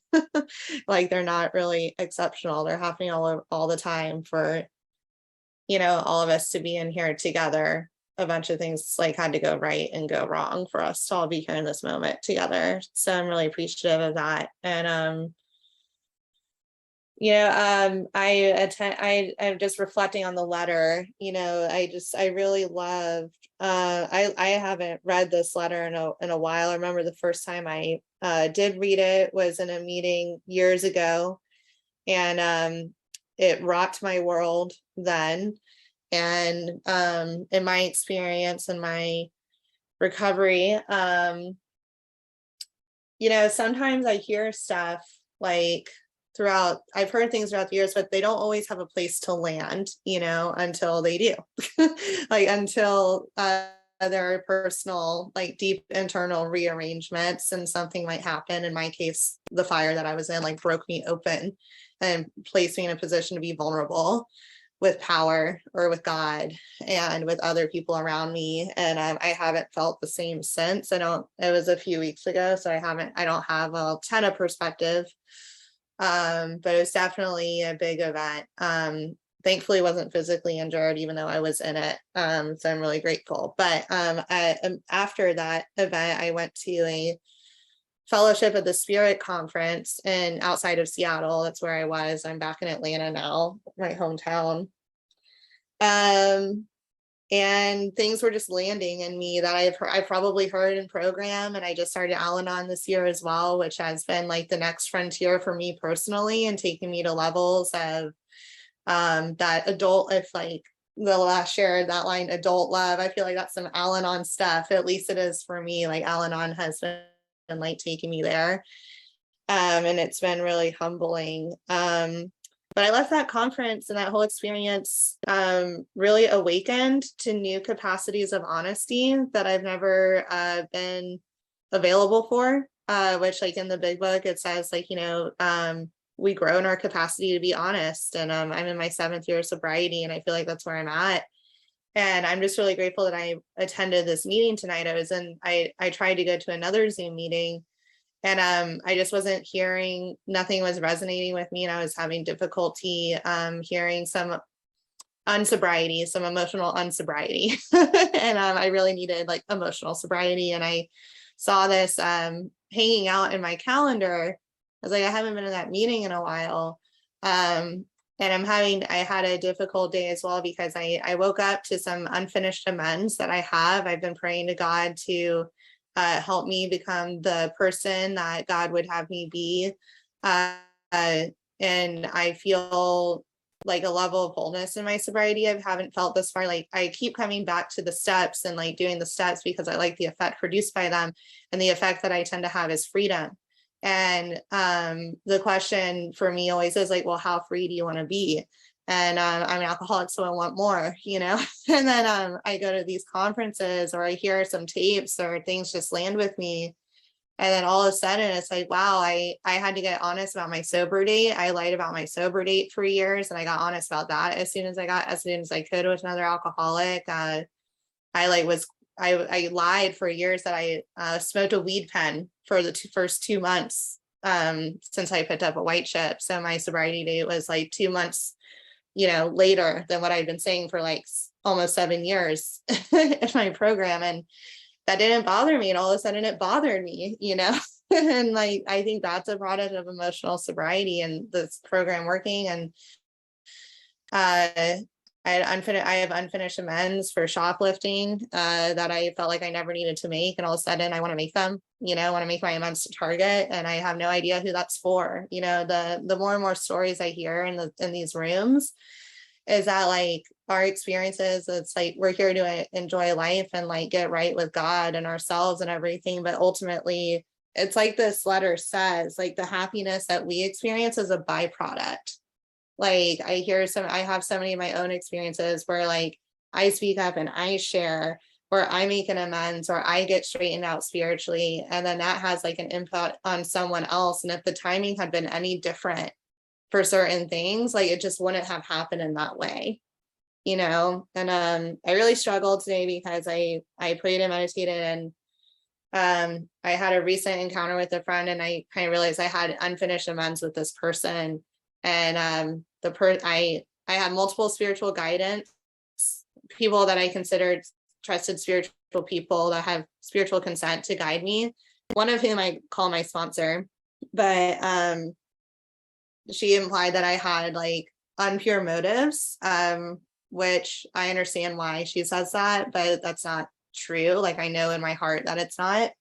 Like they're not really exceptional. They're happening all the time for, you know, all of us to be in here together. A bunch of things like had to go right and go wrong for us to all be here in this moment together. So I'm really appreciative of that. And I'm just reflecting on the letter. You know, I really loved. I haven't read this letter in a while. I remember the first time I did read it was in a meeting years ago, and it rocked my world then. And in my experience and my recovery, you know, sometimes I hear stuff like I've heard things throughout the years, but they don't always have a place to land, you know, until they do. Like until there are personal, like deep internal rearrangements, and something might happen. In my case, the fire that I was in like broke me open and placed me in a position to be vulnerable with power or with God and with other people around me. And I haven't felt the same since. It was a few weeks ago, so I don't have a ton of perspective. But it was definitely a big event. Thankfully wasn't physically injured, even though I was in it. So I'm really grateful. But after that event, I went to a Fellowship of the Spirit conference outside of Seattle. That's where I was. I'm back in Atlanta now, my hometown. And things were just landing in me that I've probably heard in program. And I just started Al-Anon this year as well, which has been like the next frontier for me personally, and taking me to levels of that adult, if like the last shared that line, adult love. I feel like that's some Al-Anon stuff. At least it is for me. Like Al-Anon has been like taking me there. And it's been really humbling. But I left that conference and that whole experience really awakened to new capacities of honesty that I've never been available for, which like in the big book, it says like, you know, we grow in our capacity to be honest. And I'm in my 7th year of sobriety, and I feel like that's where I'm at. And I'm just really grateful that I attended this meeting tonight. I tried to go to another Zoom meeting, and I just wasn't hearing, nothing was resonating with me, and I was having difficulty hearing some unsobriety, some emotional unsobriety. And I really needed like emotional sobriety. And I saw this hanging out in my calendar. I was like, I haven't been in that meeting in a while. And I had a difficult day as well, because I woke up to some unfinished amends that I have. I've been praying to God to help me become the person that God would have me be. And I feel like a level of wholeness in my sobriety I haven't felt this far. Like I keep coming back to the steps and like doing the steps because I like the effect produced by them. And the effect that I tend to have is freedom. And the question for me always is like, well, how free do you want to be? And I'm an alcoholic, so I want more, you know. And then I go to these conferences, or I hear some tapes, or things just land with me. And then all of a sudden it's like, wow, I had to get honest about my sober date. I lied about my sober date for years, and I got honest about that as soon as I could with another alcoholic. I lied for years that I smoked a weed pen for the first 2 months since I picked up a white chip. So my sobriety date was like 2 months, later than what I'd been saying for like almost 7 years in my program. And that didn't bother me. And all of a sudden it bothered me, and like, I think that's a product of emotional sobriety and this program working. And I have unfinished amends for shoplifting that I felt like I never needed to make. And all of a sudden I want to make them, I want to make my amends to Target, and I have no idea who that's for. The more and more stories I hear in these rooms is that like our experiences, it's like we're here to enjoy life and like get right with God and ourselves and everything. But ultimately, it's like this letter says, like the happiness that we experience is a byproduct. Like I have so many of my own experiences where like I speak up and I share, or I make an amends, or I get straightened out spiritually. And then that has like an impact on someone else. And if the timing had been any different for certain things, like it just wouldn't have happened in that way, and I really struggled today because I prayed and meditated, and I had a recent encounter with a friend, and I kind of realized I had unfinished amends with this person. And I had multiple spiritual guidance people that I considered trusted spiritual people that have spiritual consent to guide me, one of whom I call my sponsor. But she implied that I had like unpure motives, which I understand why she says that, but that's not true. Like I know in my heart that it's not.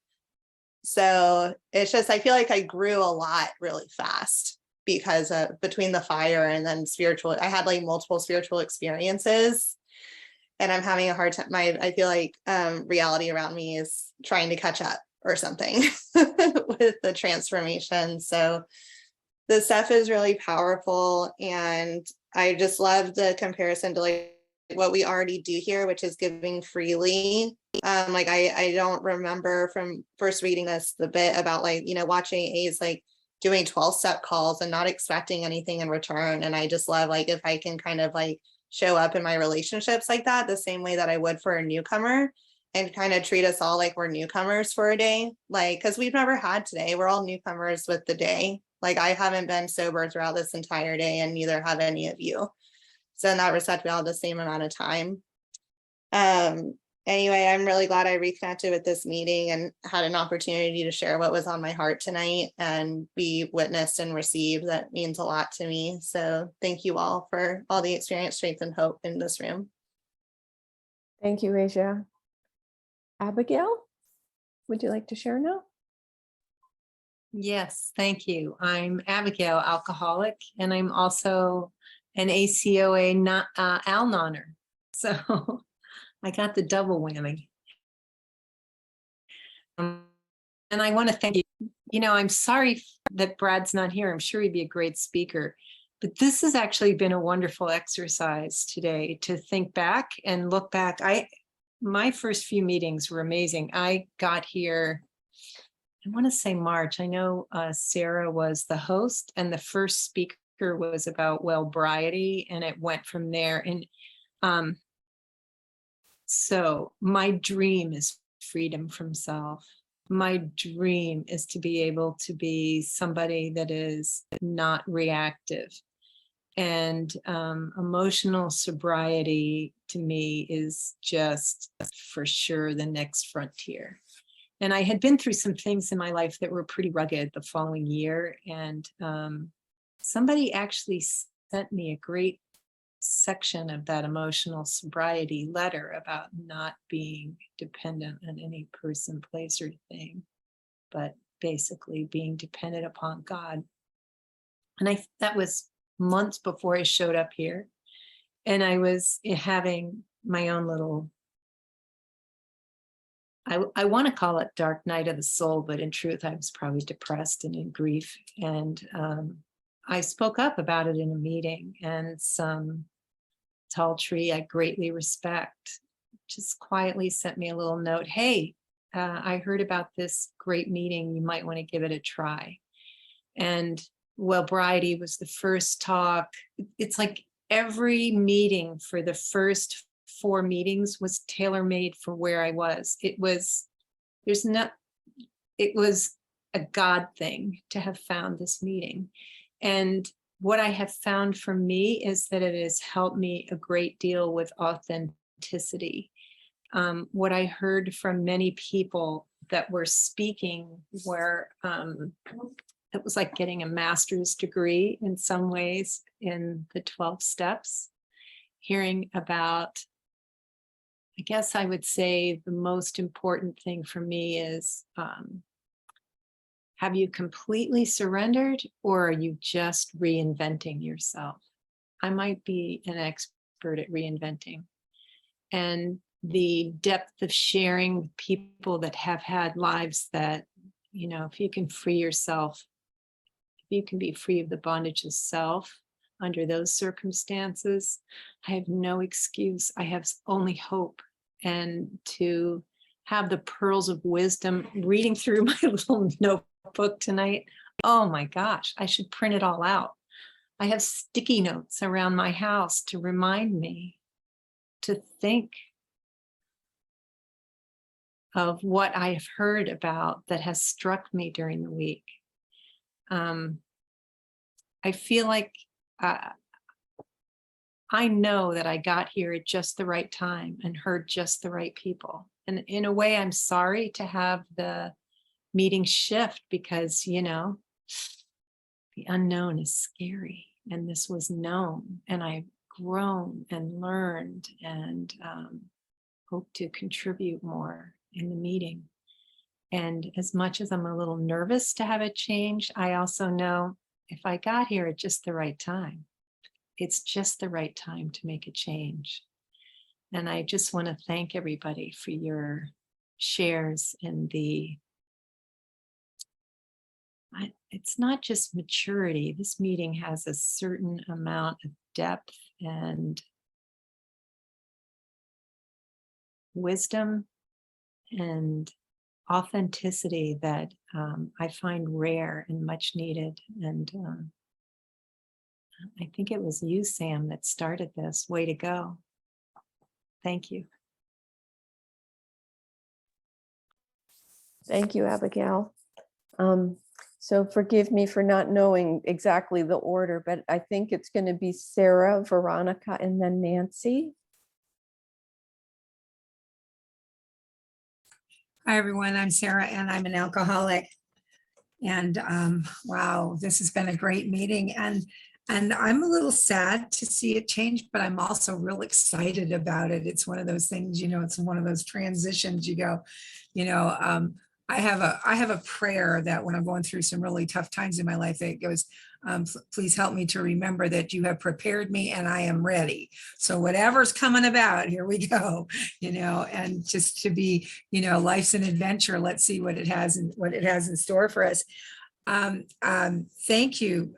So it's just, I feel like I grew a lot really fast because between the fire and then spiritual, I had like multiple spiritual experiences, and I'm having a hard time. I feel like reality around me is trying to catch up or something with the transformation. So the stuff is really powerful, and I just love the comparison to like what we already do here, which is giving freely. Like I don't remember from first reading this the bit about like, watching A's like doing 12-step calls and not expecting anything in return. And I just love like if I can kind of like show up in my relationships like that the same way that I would for a newcomer, and kind of treat us all like we're newcomers for a day, like because we've never had today. We're all newcomers with the day. Like I haven't been sober throughout this entire day, and neither have any of you. So in that respect, we all have the same amount of time. Anyway, I'm really glad I reconnected with this meeting and had an opportunity to share what was on my heart tonight and be witnessed and received. That means a lot to me. So thank you all for all the experience, strength, and hope in this room. Thank you, Asia. Abigail, would you like to share now? Yes, thank you. I'm Abigail, alcoholic, and I'm also an ACOA Al-Noner. So I got the double whammy. And I want to thank you. I'm sorry that Brad's not here. I'm sure he'd be a great speaker. But this has actually been a wonderful exercise today to think back and look back. My first few meetings were amazing. I got here, I want to say March. I know Sarah was the host, and the first speaker was about Sobriety, and it went from there. And so my dream is freedom from self. My dream is to be able to be somebody that is not reactive. And emotional sobriety to me is just for sure the next frontier. And I had been through some things in my life that were pretty rugged the following year. And somebody actually sent me a great section of that emotional sobriety letter about not being dependent on any person, place, or thing, but basically being dependent upon God. And that was months before I showed up here. And I was having my own little, I want to call it dark night of the soul, but in truth, I was probably depressed and in grief. And I spoke up about it in a meeting, and some tall tree I greatly respect just quietly sent me a little note. Hey, I heard about this great meeting. You might want to give it a try. And Sobriety was the first talk. It's like every meeting for the first 4 meetings was tailor-made for where I was. It was a God thing to have found this meeting. And what I have found for me is that it has helped me a great deal with authenticity. What I heard from many people that were speaking were, it was like getting a master's degree in some ways in the 12 steps, hearing about, I guess I would say the most important thing for me is, have you completely surrendered, or are you just reinventing yourself? I might be an expert at reinventing. And the depth of sharing with people that have had lives that, you know, if you can free yourself, if you can be free of the bondage of self under those circumstances, I have no excuse. I have only hope. And to have the pearls of wisdom, reading through my little notebook tonight, oh my gosh, I should print it all out. I have sticky notes around my house to remind me to think of what I have heard about that has struck me during the week. I feel like I know that I got here at just the right time and heard just the right people. And in a way, I'm sorry to have the meeting shift because, you know, the unknown is scary. And this was known, and I've grown and learned and hope to contribute more in the meeting. And as much as I'm a little nervous to have it change, I also know if I got here at just the right time, it's just the right time to make a change. And I just want to thank everybody for your shares and it's not just maturity. This meeting has a certain amount of depth and wisdom and authenticity that I find rare and much needed. And I think it was you, Sam, that started this. Way to go. Thank you. Thank you, Abigail. So forgive me for not knowing exactly the order, but I think it's going to be Sarah, Veronica, and then Nancy. Hi, everyone. I'm Sarah, and I'm an alcoholic. And wow, this has been a great meeting. And I'm a little sad to see it change, but I'm also real excited about it. It's one of those things, you know, it's one of those transitions you go, you know, I have a prayer that when I'm going through some really tough times in my life, it goes, please help me to remember that you have prepared me and I am ready. So whatever's coming about, here we go, you know, and just to be, you know, life's an adventure. Let's see what it has and what it has in store for us. Thank you.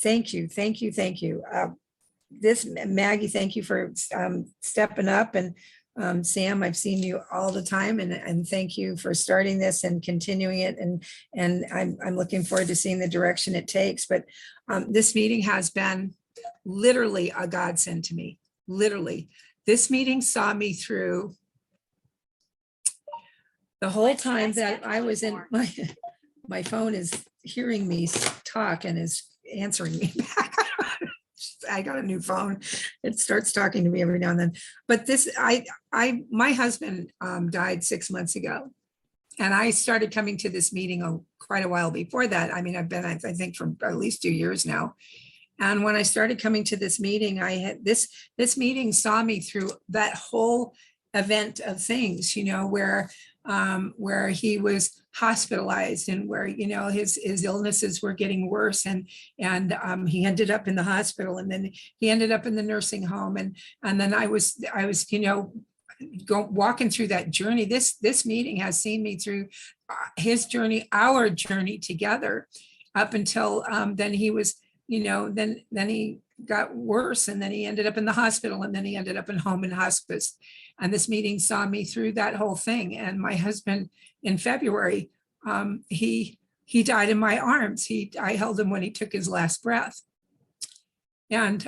Thank you. This Maggie, thank you for stepping up, and Sam, I've seen you all the time, and thank you for starting this and continuing it. And I'm looking forward to seeing the direction it takes. But this meeting has been literally a godsend to me. Literally, this meeting saw me through the whole time that I was in my phone is hearing me talk and is answering me back. I got a new phone. It starts talking to me every now and then. But this, my husband died 6 months ago, and I started coming to this meeting quite a while before that. I mean, I've been, I think, for at least 2 years now. And when I started coming to this meeting, I had this meeting saw me through that whole event of things, you know, where he was hospitalized and where, you know, his illnesses were getting worse, and he ended up in the hospital, and then he ended up in the nursing home, and then I was, you know, walking through that journey. This meeting has seen me through his journey, our journey together, up until then he was, you know, then he got worse, and then he ended up in the hospital, and then he ended up in home and hospice. And this meeting saw me through that whole thing. And my husband in February, he died in my arms. I held him when he took his last breath. And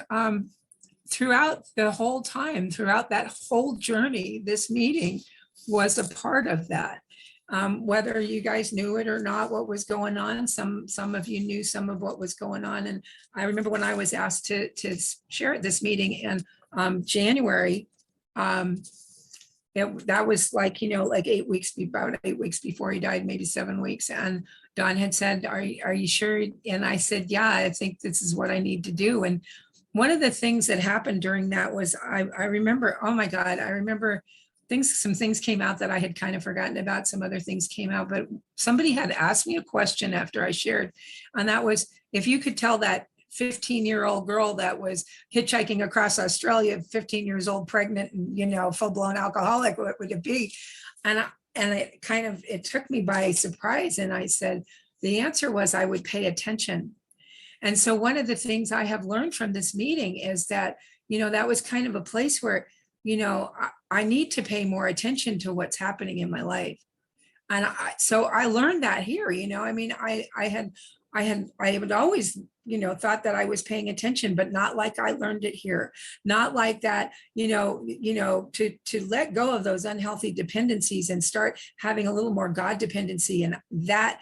throughout the whole time, throughout that whole journey, this meeting was a part of that. Whether you guys knew it or not, what was going on, some of you knew some of what was going on. And I remember when I was asked to share at this meeting in January, that was like, like 8 weeks, about 8 weeks before he died, maybe 7 weeks. And Don had said, are you sure? And I said, yeah, I think this is what I need to do. And one of the things that happened during that was I remember, oh my God, I remember some things came out that I had kind of forgotten about. Some other things came out, but somebody had asked me a question after I shared. And that was, if you could tell that 15-year-old girl that was hitchhiking across Australia, 15 years old, pregnant, and, full-blown alcoholic, what would it be? And it took me by surprise. And I said, the answer was I would pay attention. And so one of the things I have learned from this meeting is that, that was kind of a place where, I need to pay more attention to what's happening in my life. And so I learned that here, I mean, I had always, thought that I was paying attention, but not like I learned it here. Not like that, to let go of those unhealthy dependencies and start having a little more God dependency. And that,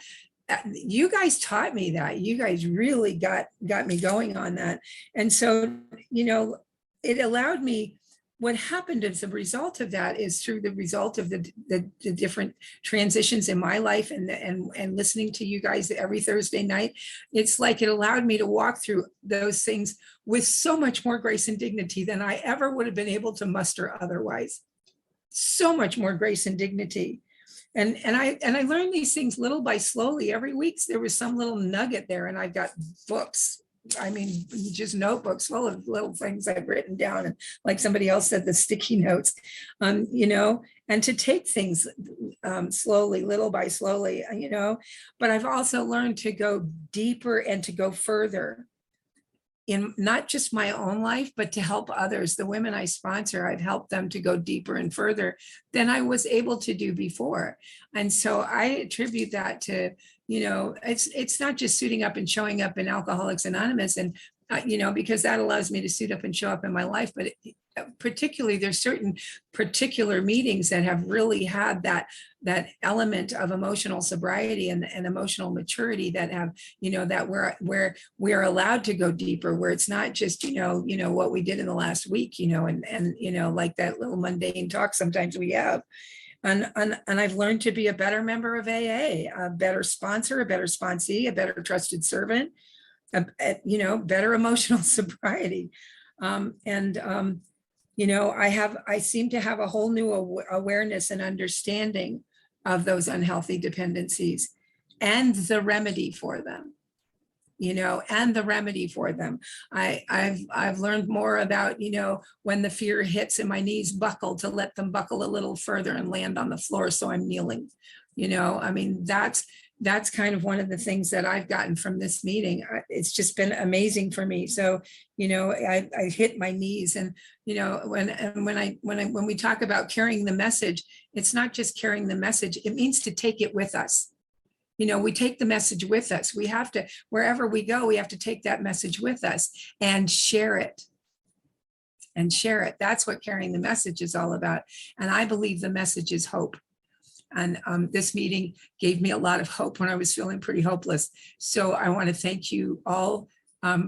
you guys taught me that. You guys really got me going on that. And so, it allowed me, what happened as a result of that is through the result of the different transitions in my life and listening to you guys every Thursday night, it's like it allowed me to walk through those things with so much more grace and dignity than I ever would have been able to muster otherwise. So much more grace and dignity. And I learned these things little by slowly. Every week there was some little nugget there, and I've got books. I mean, just notebooks full of little things I've written down, and like somebody else said, the sticky notes, and to take things slowly, little by slowly, but I've also learned to go deeper and to go further in not just my own life, but to help others. The women I sponsor, I've helped them to go deeper and further than I was able to do before. And so I attribute that to, it's not just suiting up and showing up in Alcoholics Anonymous and, because that allows me to suit up and show up in my life. But particularly there's certain particular meetings that have really had that element of emotional sobriety and emotional maturity that have, that where we are allowed to go deeper, where it's not just, what we did in the last week, and like that little mundane talk sometimes we have. And I've learned to be a better member of AA, a better sponsor, a better sponsee, a better trusted servant, better emotional sobriety. I seem to have a whole new awareness and understanding of those unhealthy dependencies and the remedy for them. I've learned more about, when the fear hits and my knees buckle, to let them buckle a little further and land on the floor. So I'm kneeling, I mean, that's kind of one of the things that I've gotten from this meeting. It's just been amazing for me. So, I hit my knees, and, when we talk about carrying the message, it's not just carrying the message. It means to take it with us. We take the message with us. We have to, wherever we go, we have to take that message with us and share it. That's what carrying the message is all about. And I believe the message is hope. And this meeting gave me a lot of hope when I was feeling pretty hopeless. So I want to thank you all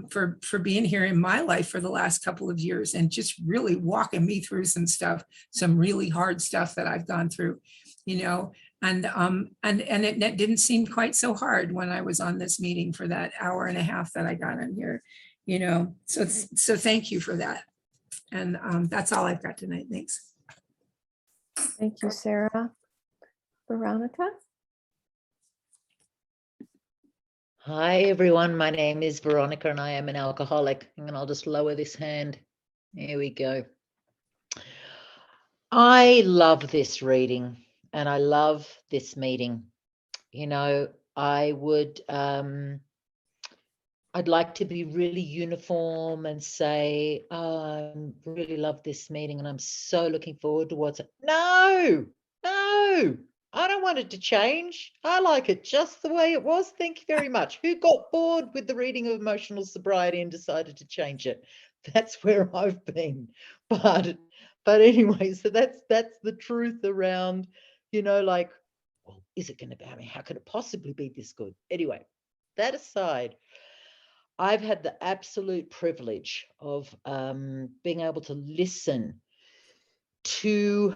for being here in my life for the last couple of years and just really walking me through some really hard stuff that I've gone through, and it didn't seem quite so hard when I was on this meeting for that hour and a half that I got on here, so thank you for that. And that's all I've got tonight. Thanks. Thank you, Sarah. Veronica? Hi, everyone. My name is Veronica and I am an alcoholic. And I'll just lower this hand. There we go. I love this reading and I love this meeting. I I'd like to be really uniform and say, I really love this meeting and I'm so looking forward to what's. No, I don't want it to change. I like it just the way it was. Thank you very much. Who got bored with the reading of emotional sobriety and decided to change it? That's where I've been. But anyway, so that's the truth around, like, well, is it going to be, I mean, how could it possibly be this good? Anyway, that aside, I've had the absolute privilege of being able to listen to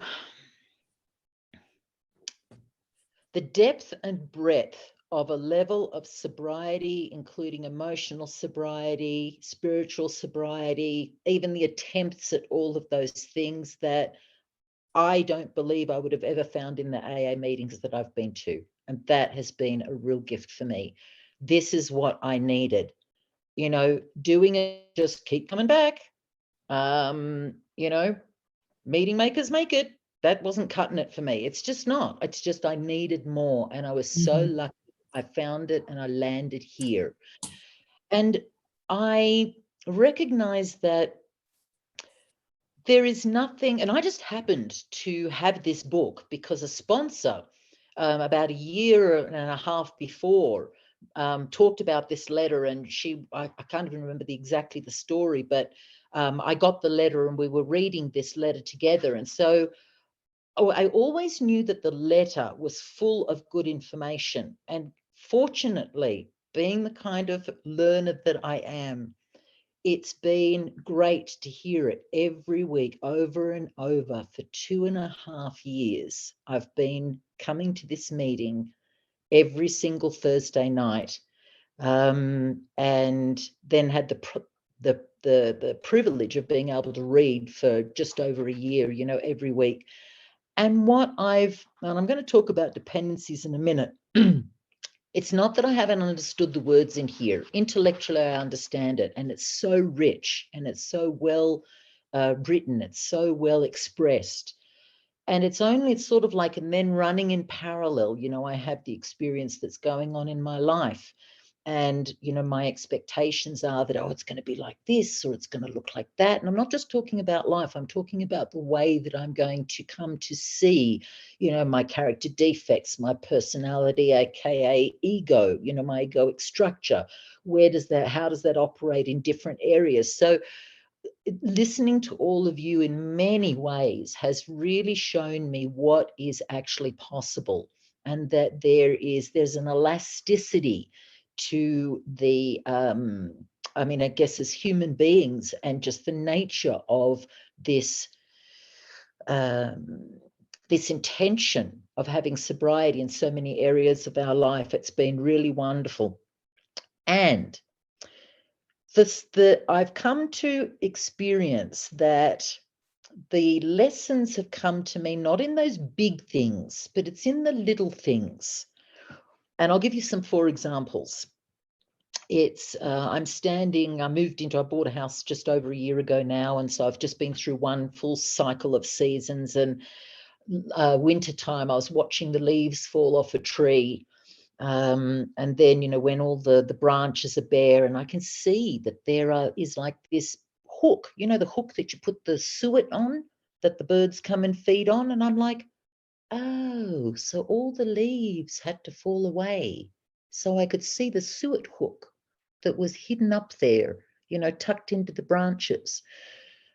the depth and breadth of a level of sobriety, including emotional sobriety, spiritual sobriety, even the attempts at all of those things that I don't believe I would have ever found in the AA meetings that I've been to. And that has been a real gift for me. This is what I needed. Doing it, just keep coming back. Meeting makers make it. That wasn't cutting it for me. It's just not. It's just I needed more. And I was so lucky. I found it and I landed here. And I recognize that there is nothing, and I just happened to have this book because a sponsor about a year and a half before talked about this letter, and I can't even remember exactly the story, but I got the letter and we were reading this letter together. And so I always knew that the letter was full of good information. And fortunately, being the kind of learner that I am, it's been great to hear it every week over and over for 2.5 years. I've been coming to this meeting every single Thursday night, and then had the privilege of being able to read for just over a year, every week. And I'm going to talk about dependencies in a minute. It's not that I haven't understood the words in here. Intellectually, I understand it. And it's so rich and it's so well written. It's so well expressed. And it's sort of like, and then running in parallel, I have the experience that's going on in my life. And, my expectations are that, it's going to be like this, or it's going to look like that. And I'm not just talking about life. I'm talking about the way that I'm going to come to see, my character defects, my personality, AKA ego, my egoic structure. How does that operate in different areas? So listening to all of you in many ways has really shown me what is actually possible, and that there's an elasticity to the I guess as human beings, and just the nature of this this intention of having sobriety in so many areas of our life. It's been really wonderful. And I've come to experience that the lessons have come to me not in those big things, but it's in the little things. And I'll give you some 4 examples. It's I bought a house just over a year ago now. And so I've just been through one full cycle of seasons, and winter time, I was watching the leaves fall off a tree. And then, when all the branches are bare, and I can see that there is like this hook, the hook that you put the suet on, that the birds come and feed on. And I'm like, oh, so all the leaves had to fall away so I could see the suet hook that was hidden up there, tucked into the branches.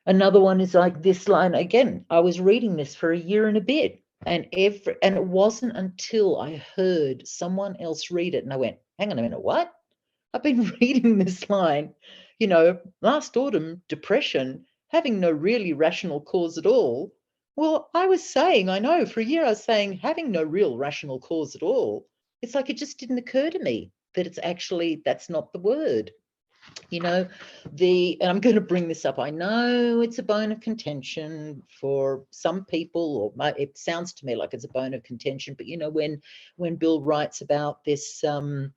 Another one is like this line. Again, I was reading this for a year and a bit, and it wasn't until I heard someone else read it and I went, hang on a minute, what? I've been reading this line, last autumn, depression, having no really rational cause at all. Well, I was saying, I know for a year I was saying, having no real rational cause at all. It's like it just didn't occur to me that that's not the word. And I'm going to bring this up. I know it's a bone of contention for some people, or it sounds to me like it's a bone of contention. But when Bill writes about this, the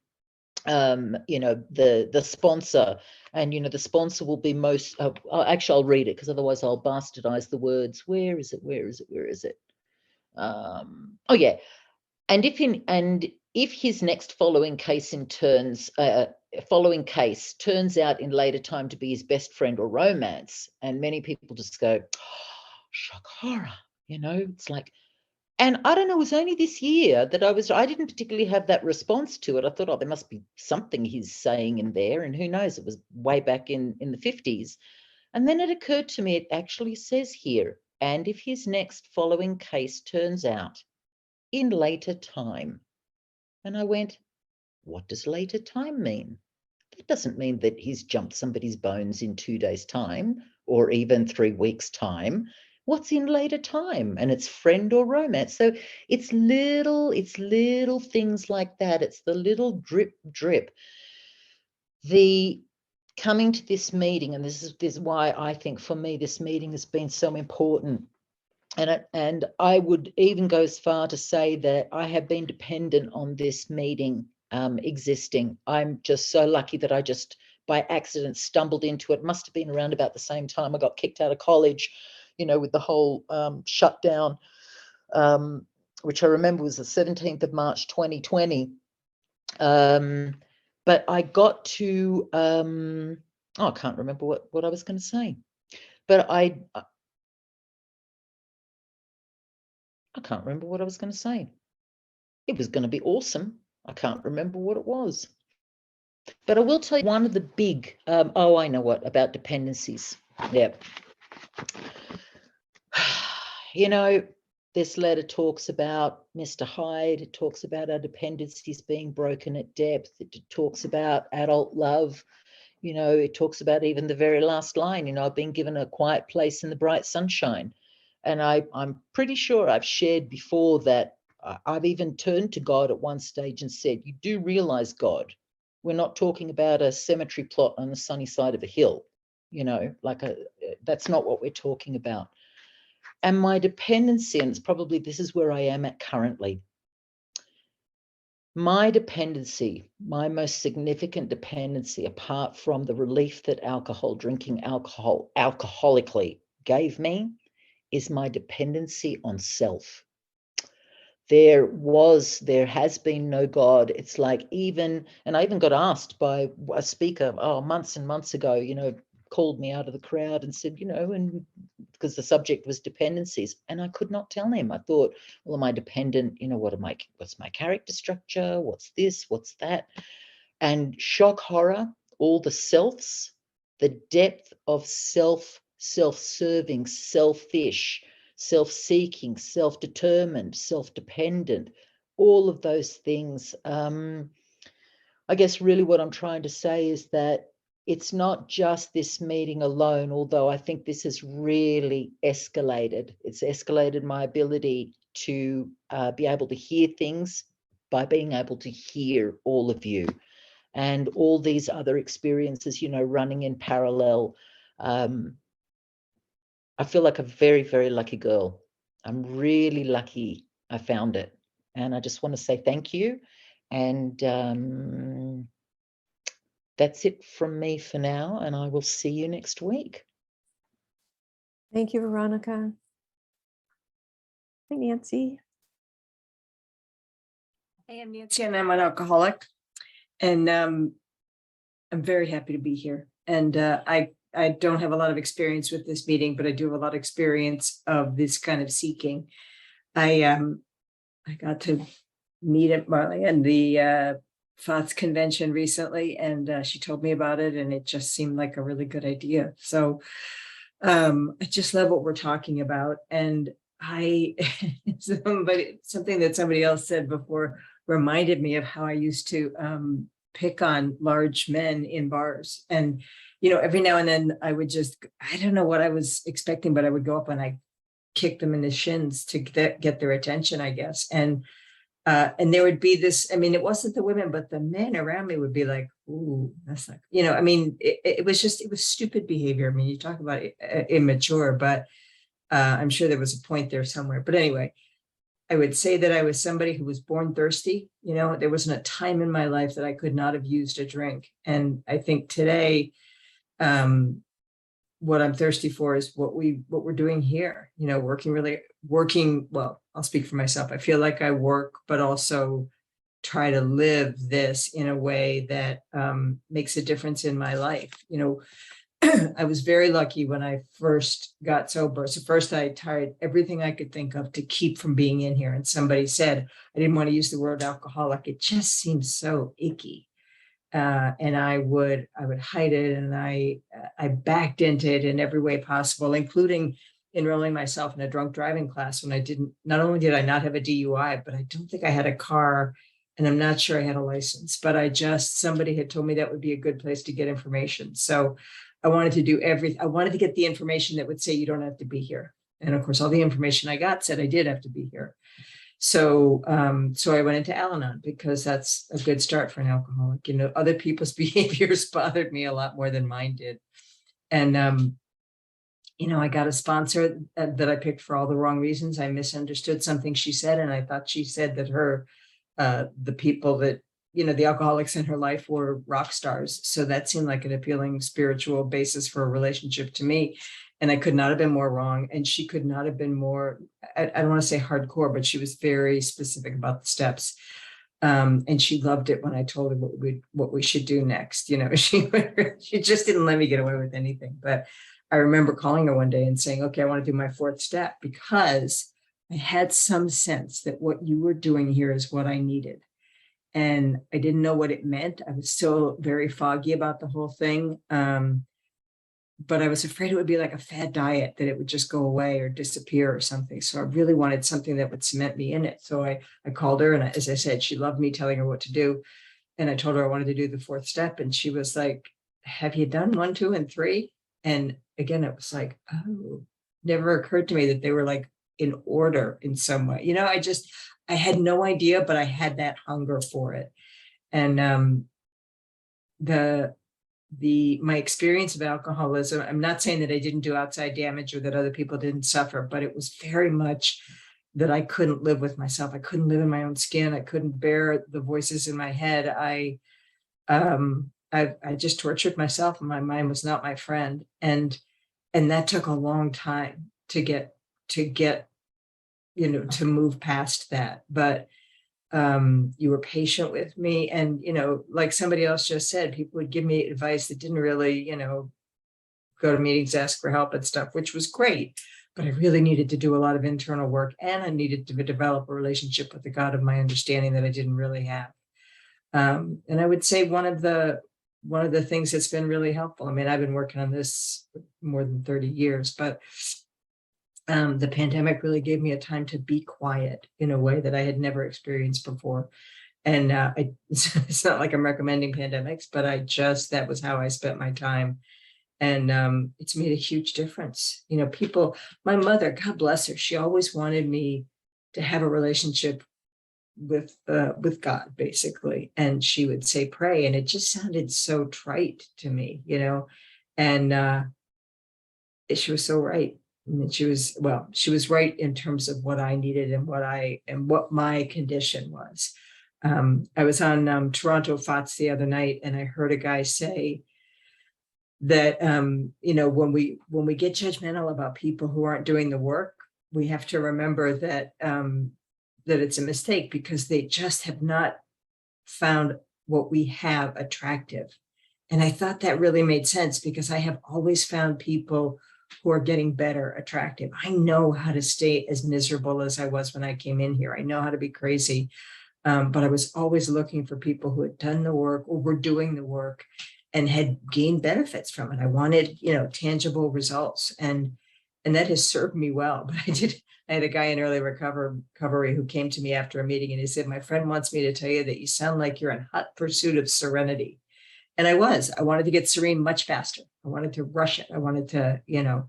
sponsor, and the sponsor will be most. Actually, I'll read it because otherwise I'll bastardize the words. Where is it? Oh yeah. And if his next following case in turns following case turns out in later time to be his best friend or romance, and many people just go, oh, shock horror, you know, it's like, and I don't know, it was only this year that I didn't particularly have that response to it. I thought, oh, there must be something he's saying in there, and who knows, it was way back in the 50s. And then it occurred to me, it actually says here, and if his next following case turns out in later time. And I went, what does later time mean? That doesn't mean that he's jumped somebody's bones in 2 days' time or even 3 weeks' time. What's in later time? And it's friend or romance. So it's little things like that. It's the little drip. The coming to this meeting, and this is why I think for me this meeting has been so important. And I would even go as far to say that I have been dependent on this meeting existing. I'm just so lucky that I just by accident stumbled into it. Must have been around about the same time I got kicked out of college, you know, with the whole shutdown, which I remember was the 17th of March 2020. But I got to, I can't remember what I was going to say, but I can't remember what I was going to say. It was going to be awesome. I can't remember what it was. But I will tell you one of the big, oh, I know what, about dependencies. Yeah. You know, this letter talks about Mr. Hyde. It talks about our dependencies being broken at depth. It talks about adult love. You know, it talks about even the very last line, you know, I've been given a quiet place in the bright sunshine. And I'm pretty sure I've shared before that I've even turned to God at one stage and said, you do realize, God, we're not talking about a cemetery plot on the sunny side of a hill, you know, like that's not what we're talking about. And my dependency, and it's probably this is where I am at currently. My dependency, my most significant dependency, apart from the relief that drinking alcohol alcoholically gave me, is my dependency on self. There has been no God. It's like and I even got asked by a speaker, months and months ago, you know, called me out of the crowd and said, you know, and because the subject was dependencies, and I could not tell him. I thought, well, am I dependent? You know, what's my character structure? What's this? What's that? And shock horror, all the selves, the depth of self-serving, selfish, self-seeking, self-determined, self-dependent, all of those things. I guess really what I'm trying to say is that it's not just this meeting alone, although I think this has really escalated. It's escalated my ability to be able to hear things by being able to hear all of you and all these other experiences, you know, running in parallel. I feel like a very, very lucky girl. I'm really lucky I found it. And I just want to say thank you. And that's it from me for now. And I will see you next week. Thank you, Veronica. Hi, Nancy. Hey, I'm Nancy and I'm an alcoholic. And I'm very happy to be here. And I don't have a lot of experience with this meeting, but I do have a lot of experience of this kind of seeking. I got to meet at Marley and the FOTS convention recently, and she told me about it, and it just seemed like a really good idea. So I just love what we're talking about. And something that somebody else said before reminded me of how I used to pick on large men in bars. And, you know, every now and then I would I don't know what I was expecting, but I would go up and I kick them in the shins to get their attention, I guess. And there would be this, I mean, it wasn't the women, but the men around me would be like, ooh, that's like, you know, I mean, it was stupid behavior. I mean, you talk about immature, but I'm sure there was a point there somewhere. But anyway, I would say that I was somebody who was born thirsty. You know, there wasn't a time in my life that I could not have used a drink. And I think today, what I'm thirsty for is what we're doing here, you know, working, well, I'll speak for myself. I feel like I work, but also try to live this in a way that makes a difference in my life. You know, I was very lucky when I first got sober. So first I tried everything I could think of to keep from being in here. And somebody said, I didn't want to use the word alcoholic. It just seems so icky. And I would hide it, and I backed into it in every way possible, including enrolling myself in a drunk driving class when I didn't, not only did I not have a DUI, but I don't think I had a car, and I'm not sure I had a license, but somebody had told me that would be a good place to get information. So I wanted to do everything. I wanted to get the information that would say you don't have to be here. And of course, all the information I got said I did have to be here. So, so I went into Al-Anon because that's a good start for an alcoholic. You know, other people's behaviors bothered me a lot more than mine did. And, you know, I got a sponsor that I picked for all the wrong reasons. I misunderstood something she said, and I thought she said that the people that, you know, the alcoholics in her life were rock stars. So that seemed like an appealing spiritual basis for a relationship to me. And I could not have been more wrong. And she could not have been more, I don't want to say hardcore, but she was very specific about the steps. And she loved it when I told her what we should do next. You know, she just didn't let me get away with anything. But I remember calling her one day and saying, okay, I want to do my fourth step, because I had some sense that what you were doing here is what I needed. And I didn't know what it meant. I was still very foggy about the whole thing. But I was afraid it would be like a fad diet, that it would just go away or disappear or something. So I really wanted something that would cement me in it. So I called her, and as I said, she loved me telling her what to do. And I told her I wanted to do the fourth step. And she was like, have you done 1, 2, and 3? And again, it was like, oh, never occurred to me that they were like in order in some way. You know, I had no idea, but I had that hunger for it. And my experience of alcoholism, I'm not saying that I didn't do outside damage or that other people didn't suffer, but it was very much that I couldn't live with myself. I couldn't live in my own skin. I couldn't bear the voices in my head. I just tortured myself, and my mind was not my friend. And that took a long time to get, you know, to move past that. But you were patient with me. And, you know, like somebody else just said, people would give me advice that didn't really, you know, go to meetings, ask for help and stuff, which was great. But I really needed to do a lot of internal work, and I needed to develop a relationship with the God of my understanding that I didn't really have. And I would say one of the things that's been really helpful, I mean, I've been working on this more than 30 years, but the pandemic really gave me a time to be quiet in a way that I had never experienced before. And it's not like I'm recommending pandemics, but that was how I spent my time. And it's made a huge difference. You know, my mother, God bless her, she always wanted me to have a relationship with God, basically. And she would say, pray. And it just sounded so trite to me, you know, and she was so right. I mean, she was right in terms of what I needed and what my condition was. I was on Toronto FOTS the other night, and I heard a guy say that, you know, when we get judgmental about people who aren't doing the work, we have to remember that that it's a mistake, because they just have not found what we have attractive. And I thought that really made sense, because I have always found people who are getting better attractive. I know how to stay as miserable as I was when I came in here. I know how to be crazy. But I was always looking for people who had done the work or were doing the work and had gained benefits from it. I wanted, you know, tangible results, and that has served me well. But I had a guy in early recovery who came to me after a meeting, and he said, my friend wants me to tell you that you sound like you're in hot pursuit of serenity. And I wanted to get serene much faster. I wanted to rush it. I wanted to, you know,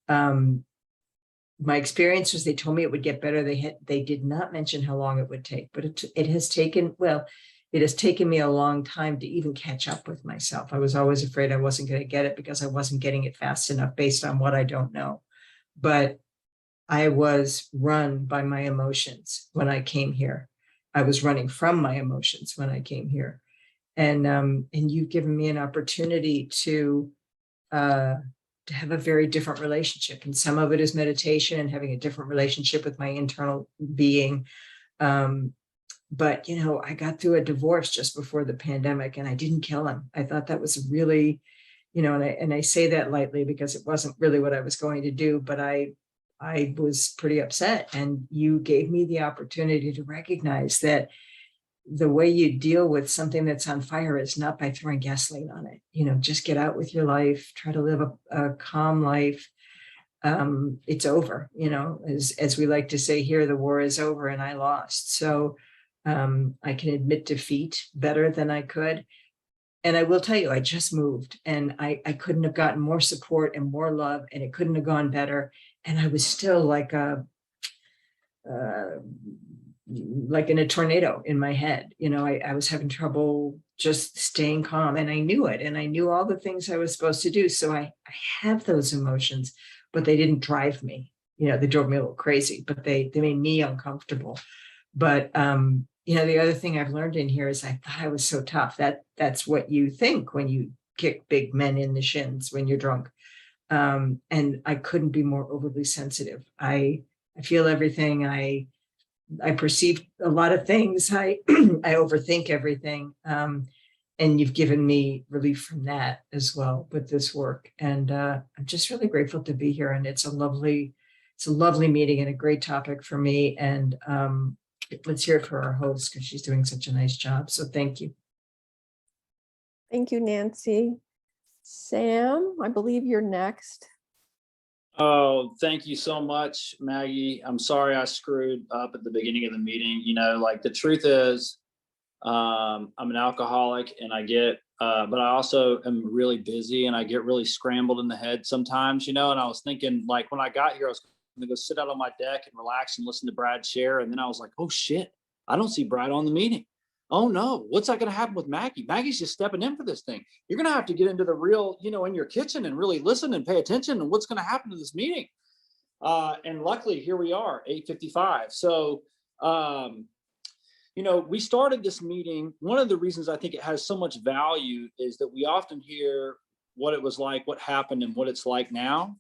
my experience was they told me it would get better. They did not mention how long it would take, but it has taken me a long time to even catch up with myself. I was always afraid I wasn't going to get it because I wasn't getting it fast enough based on what I don't know. But I was run by my emotions when I came here. I was running from my emotions when I came here. And you've given me an opportunity to have a very different relationship. And some of it is meditation and having a different relationship with my internal being. But, you know, I got through a divorce just before the pandemic and I didn't kill him. I thought that was really, you know, and I say that lightly because it wasn't really what I was going to do, but I was pretty upset. And you gave me the opportunity to recognize that the way you deal with something that's on fire is not by throwing gasoline on it. You know, just get out with your life, try to live a calm life. It's over, you know, as we like to say here, the war is over and I lost. So I can admit defeat better than I could. And I will tell you, I just moved and I couldn't have gotten more support and more love, and it couldn't have gone better. And I was still like in a tornado in my head. You know, I was having trouble just staying calm, and I knew it, and I knew all the things I was supposed to do. So I have those emotions, but they didn't drive me. You know, they drove me a little crazy, but they made me uncomfortable. But you know, the other thing I've learned in here is I thought I was so tough. That's what you think when you kick big men in the shins when you're drunk. And I couldn't be more overly sensitive. I feel everything. I perceive a lot of things. I overthink everything. And you've given me relief from that as well with this work. And I'm just really grateful to be here. And it's a lovely meeting and a great topic for me. And let's hear it for our host because she's doing such a nice job. So thank you. Thank you, Nancy. Sam, I believe you're next. Oh, thank you so much, Maggie. I'm sorry I screwed up at the beginning of the meeting. You know, like the truth is, I'm an alcoholic and but I also am really busy and I get really scrambled in the head sometimes, you know, and I was thinking like when I got here, I was going to go sit out on my deck and relax and listen to Brad share. And then I was like, oh shit, I don't see Brad on the meeting. Oh no, what's that going to happen with Maggie? Maggie's just stepping in for this thing. You're going to have to get into the real, you know, in your kitchen and really listen and pay attention and what's going to happen to this meeting. And luckily here we are, 8:55. So, you know, we started this meeting. One of the reasons I think it has so much value is that we often hear what it was like, what happened, and what it's like now.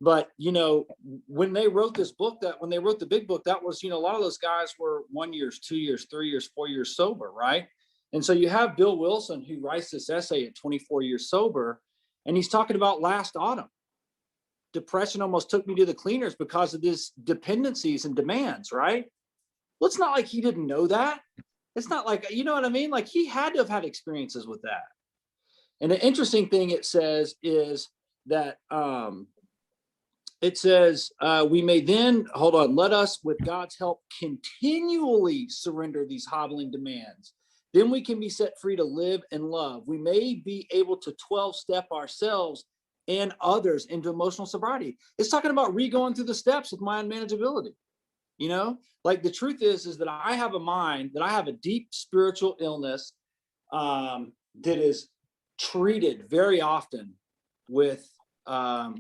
But, you know, when they wrote this book, when they wrote the big book, that was, you know, a lot of those guys were 1 year, 2 years, 3 years, 4 years sober, right? And so you have Bill Wilson, who writes this essay at 24 years sober, and he's talking about last autumn. Depression almost took me to the cleaners because of these dependencies and demands, right? Well, it's not like he didn't know that. It's not like, you know what I mean? Like he had to have had experiences with that. And the interesting thing it says is that, it says, we may then, let us with God's help continually surrender these hobbling demands. Then we can be set free to live and love. We may be able to 12-step ourselves and others into emotional sobriety. It's talking about re-going through the steps with my unmanageability. You know, like the truth is that I have a mind, that I have a deep spiritual illness that is treated very often with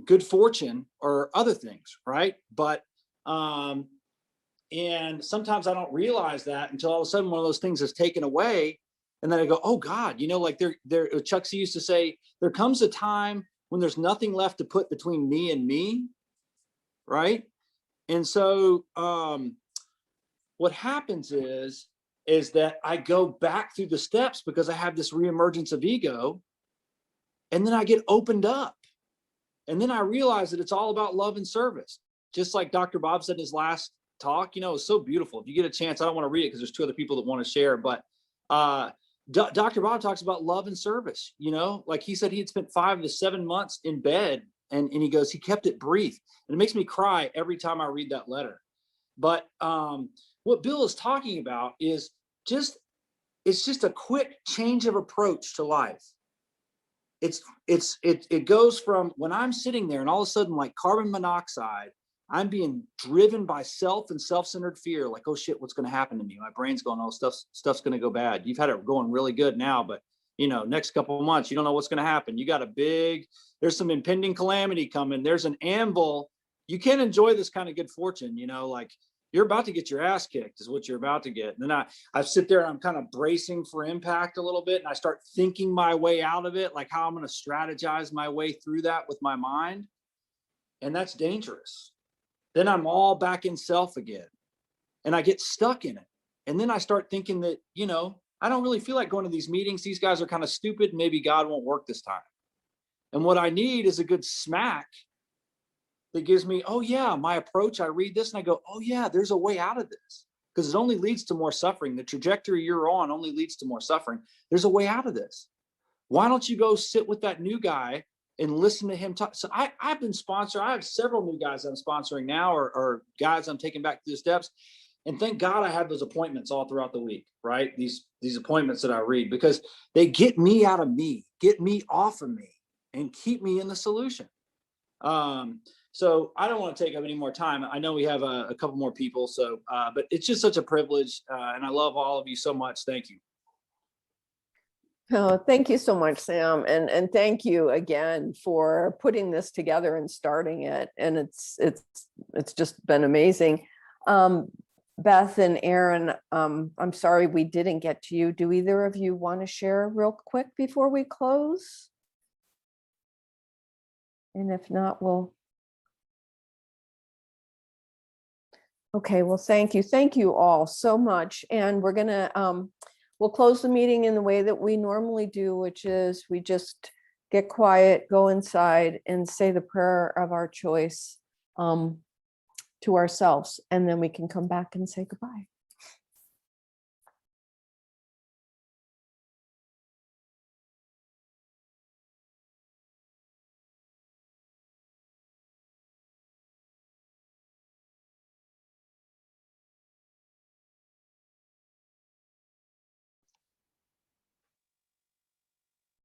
good fortune or other things, right? But and sometimes I don't realize that until all of a sudden one of those things is taken away, and then I go, oh God, you know, like Chuck C used to say, there comes a time when there's nothing left to put between me and me, right? And so what happens is that I go back through the steps because I have this reemergence of ego, and then I get opened up. And then I realized that it's all about love and service. Just like Dr. Bob said in his last talk, you know, it's so beautiful. If you get a chance, I don't want to read it because there's two other people that want to share, but Dr. Bob talks about love and service, you know, like he said, he had spent 5 to 7 months in bed and he goes, he kept it brief. And it makes me cry every time I read that letter. But what Bill is talking about is it's just a quick change of approach to life. It goes from when I'm sitting there and all of a sudden, like carbon monoxide, I'm being driven by self and self-centered fear. Like, oh shit, what's going to happen to me? My brain's going, oh, stuff's going to go bad. You've had it going really good now, but you know, next couple of months, you don't know what's going to happen. You got there's some impending calamity coming. There's an anvil. You can't enjoy this kind of good fortune, you know, like you're about to get your ass kicked is what you're about to get. And then I sit there and I'm kind of bracing for impact a little bit. And I start thinking my way out of it, like how I'm going to strategize my way through that with my mind. And that's dangerous. Then I'm all back in self again and I get stuck in it. And then I start thinking that, I don't really feel like going to these meetings. These guys are kind of stupid. Maybe God won't work this time. And what I need is a good smack that gives me, oh yeah, my approach. I read this and I go, oh yeah, there's a way out of this, because it only leads to more suffering. The trajectory you're on only leads to more suffering. There's a way out of this. Why don't you go sit with that new guy and listen to him talk? So I've been sponsored. I have several new guys I'm sponsoring now, or guys I'm taking back to the steps. And thank God I have those appointments all throughout the week, right? These appointments that I read, because they get me out of me, get me off of me, and keep me in the solution. So I don't want to take up any more time. I know we have a couple more people, so but it's just such a privilege, and I love all of you so much. Thank you. Oh, thank you so much, Sam. And thank you again for putting this together and starting it. And it's just been amazing. Beth and Aaron, I'm sorry we didn't get to you. Do either of you want to share real quick before we close? And if not, we'll. Okay, well, thank you. Thank you all so much. And we're gonna, we'll close the meeting in the way that we normally do, which is we just get quiet, go inside and say the prayer of our choice to ourselves, and then we can come back and say goodbye.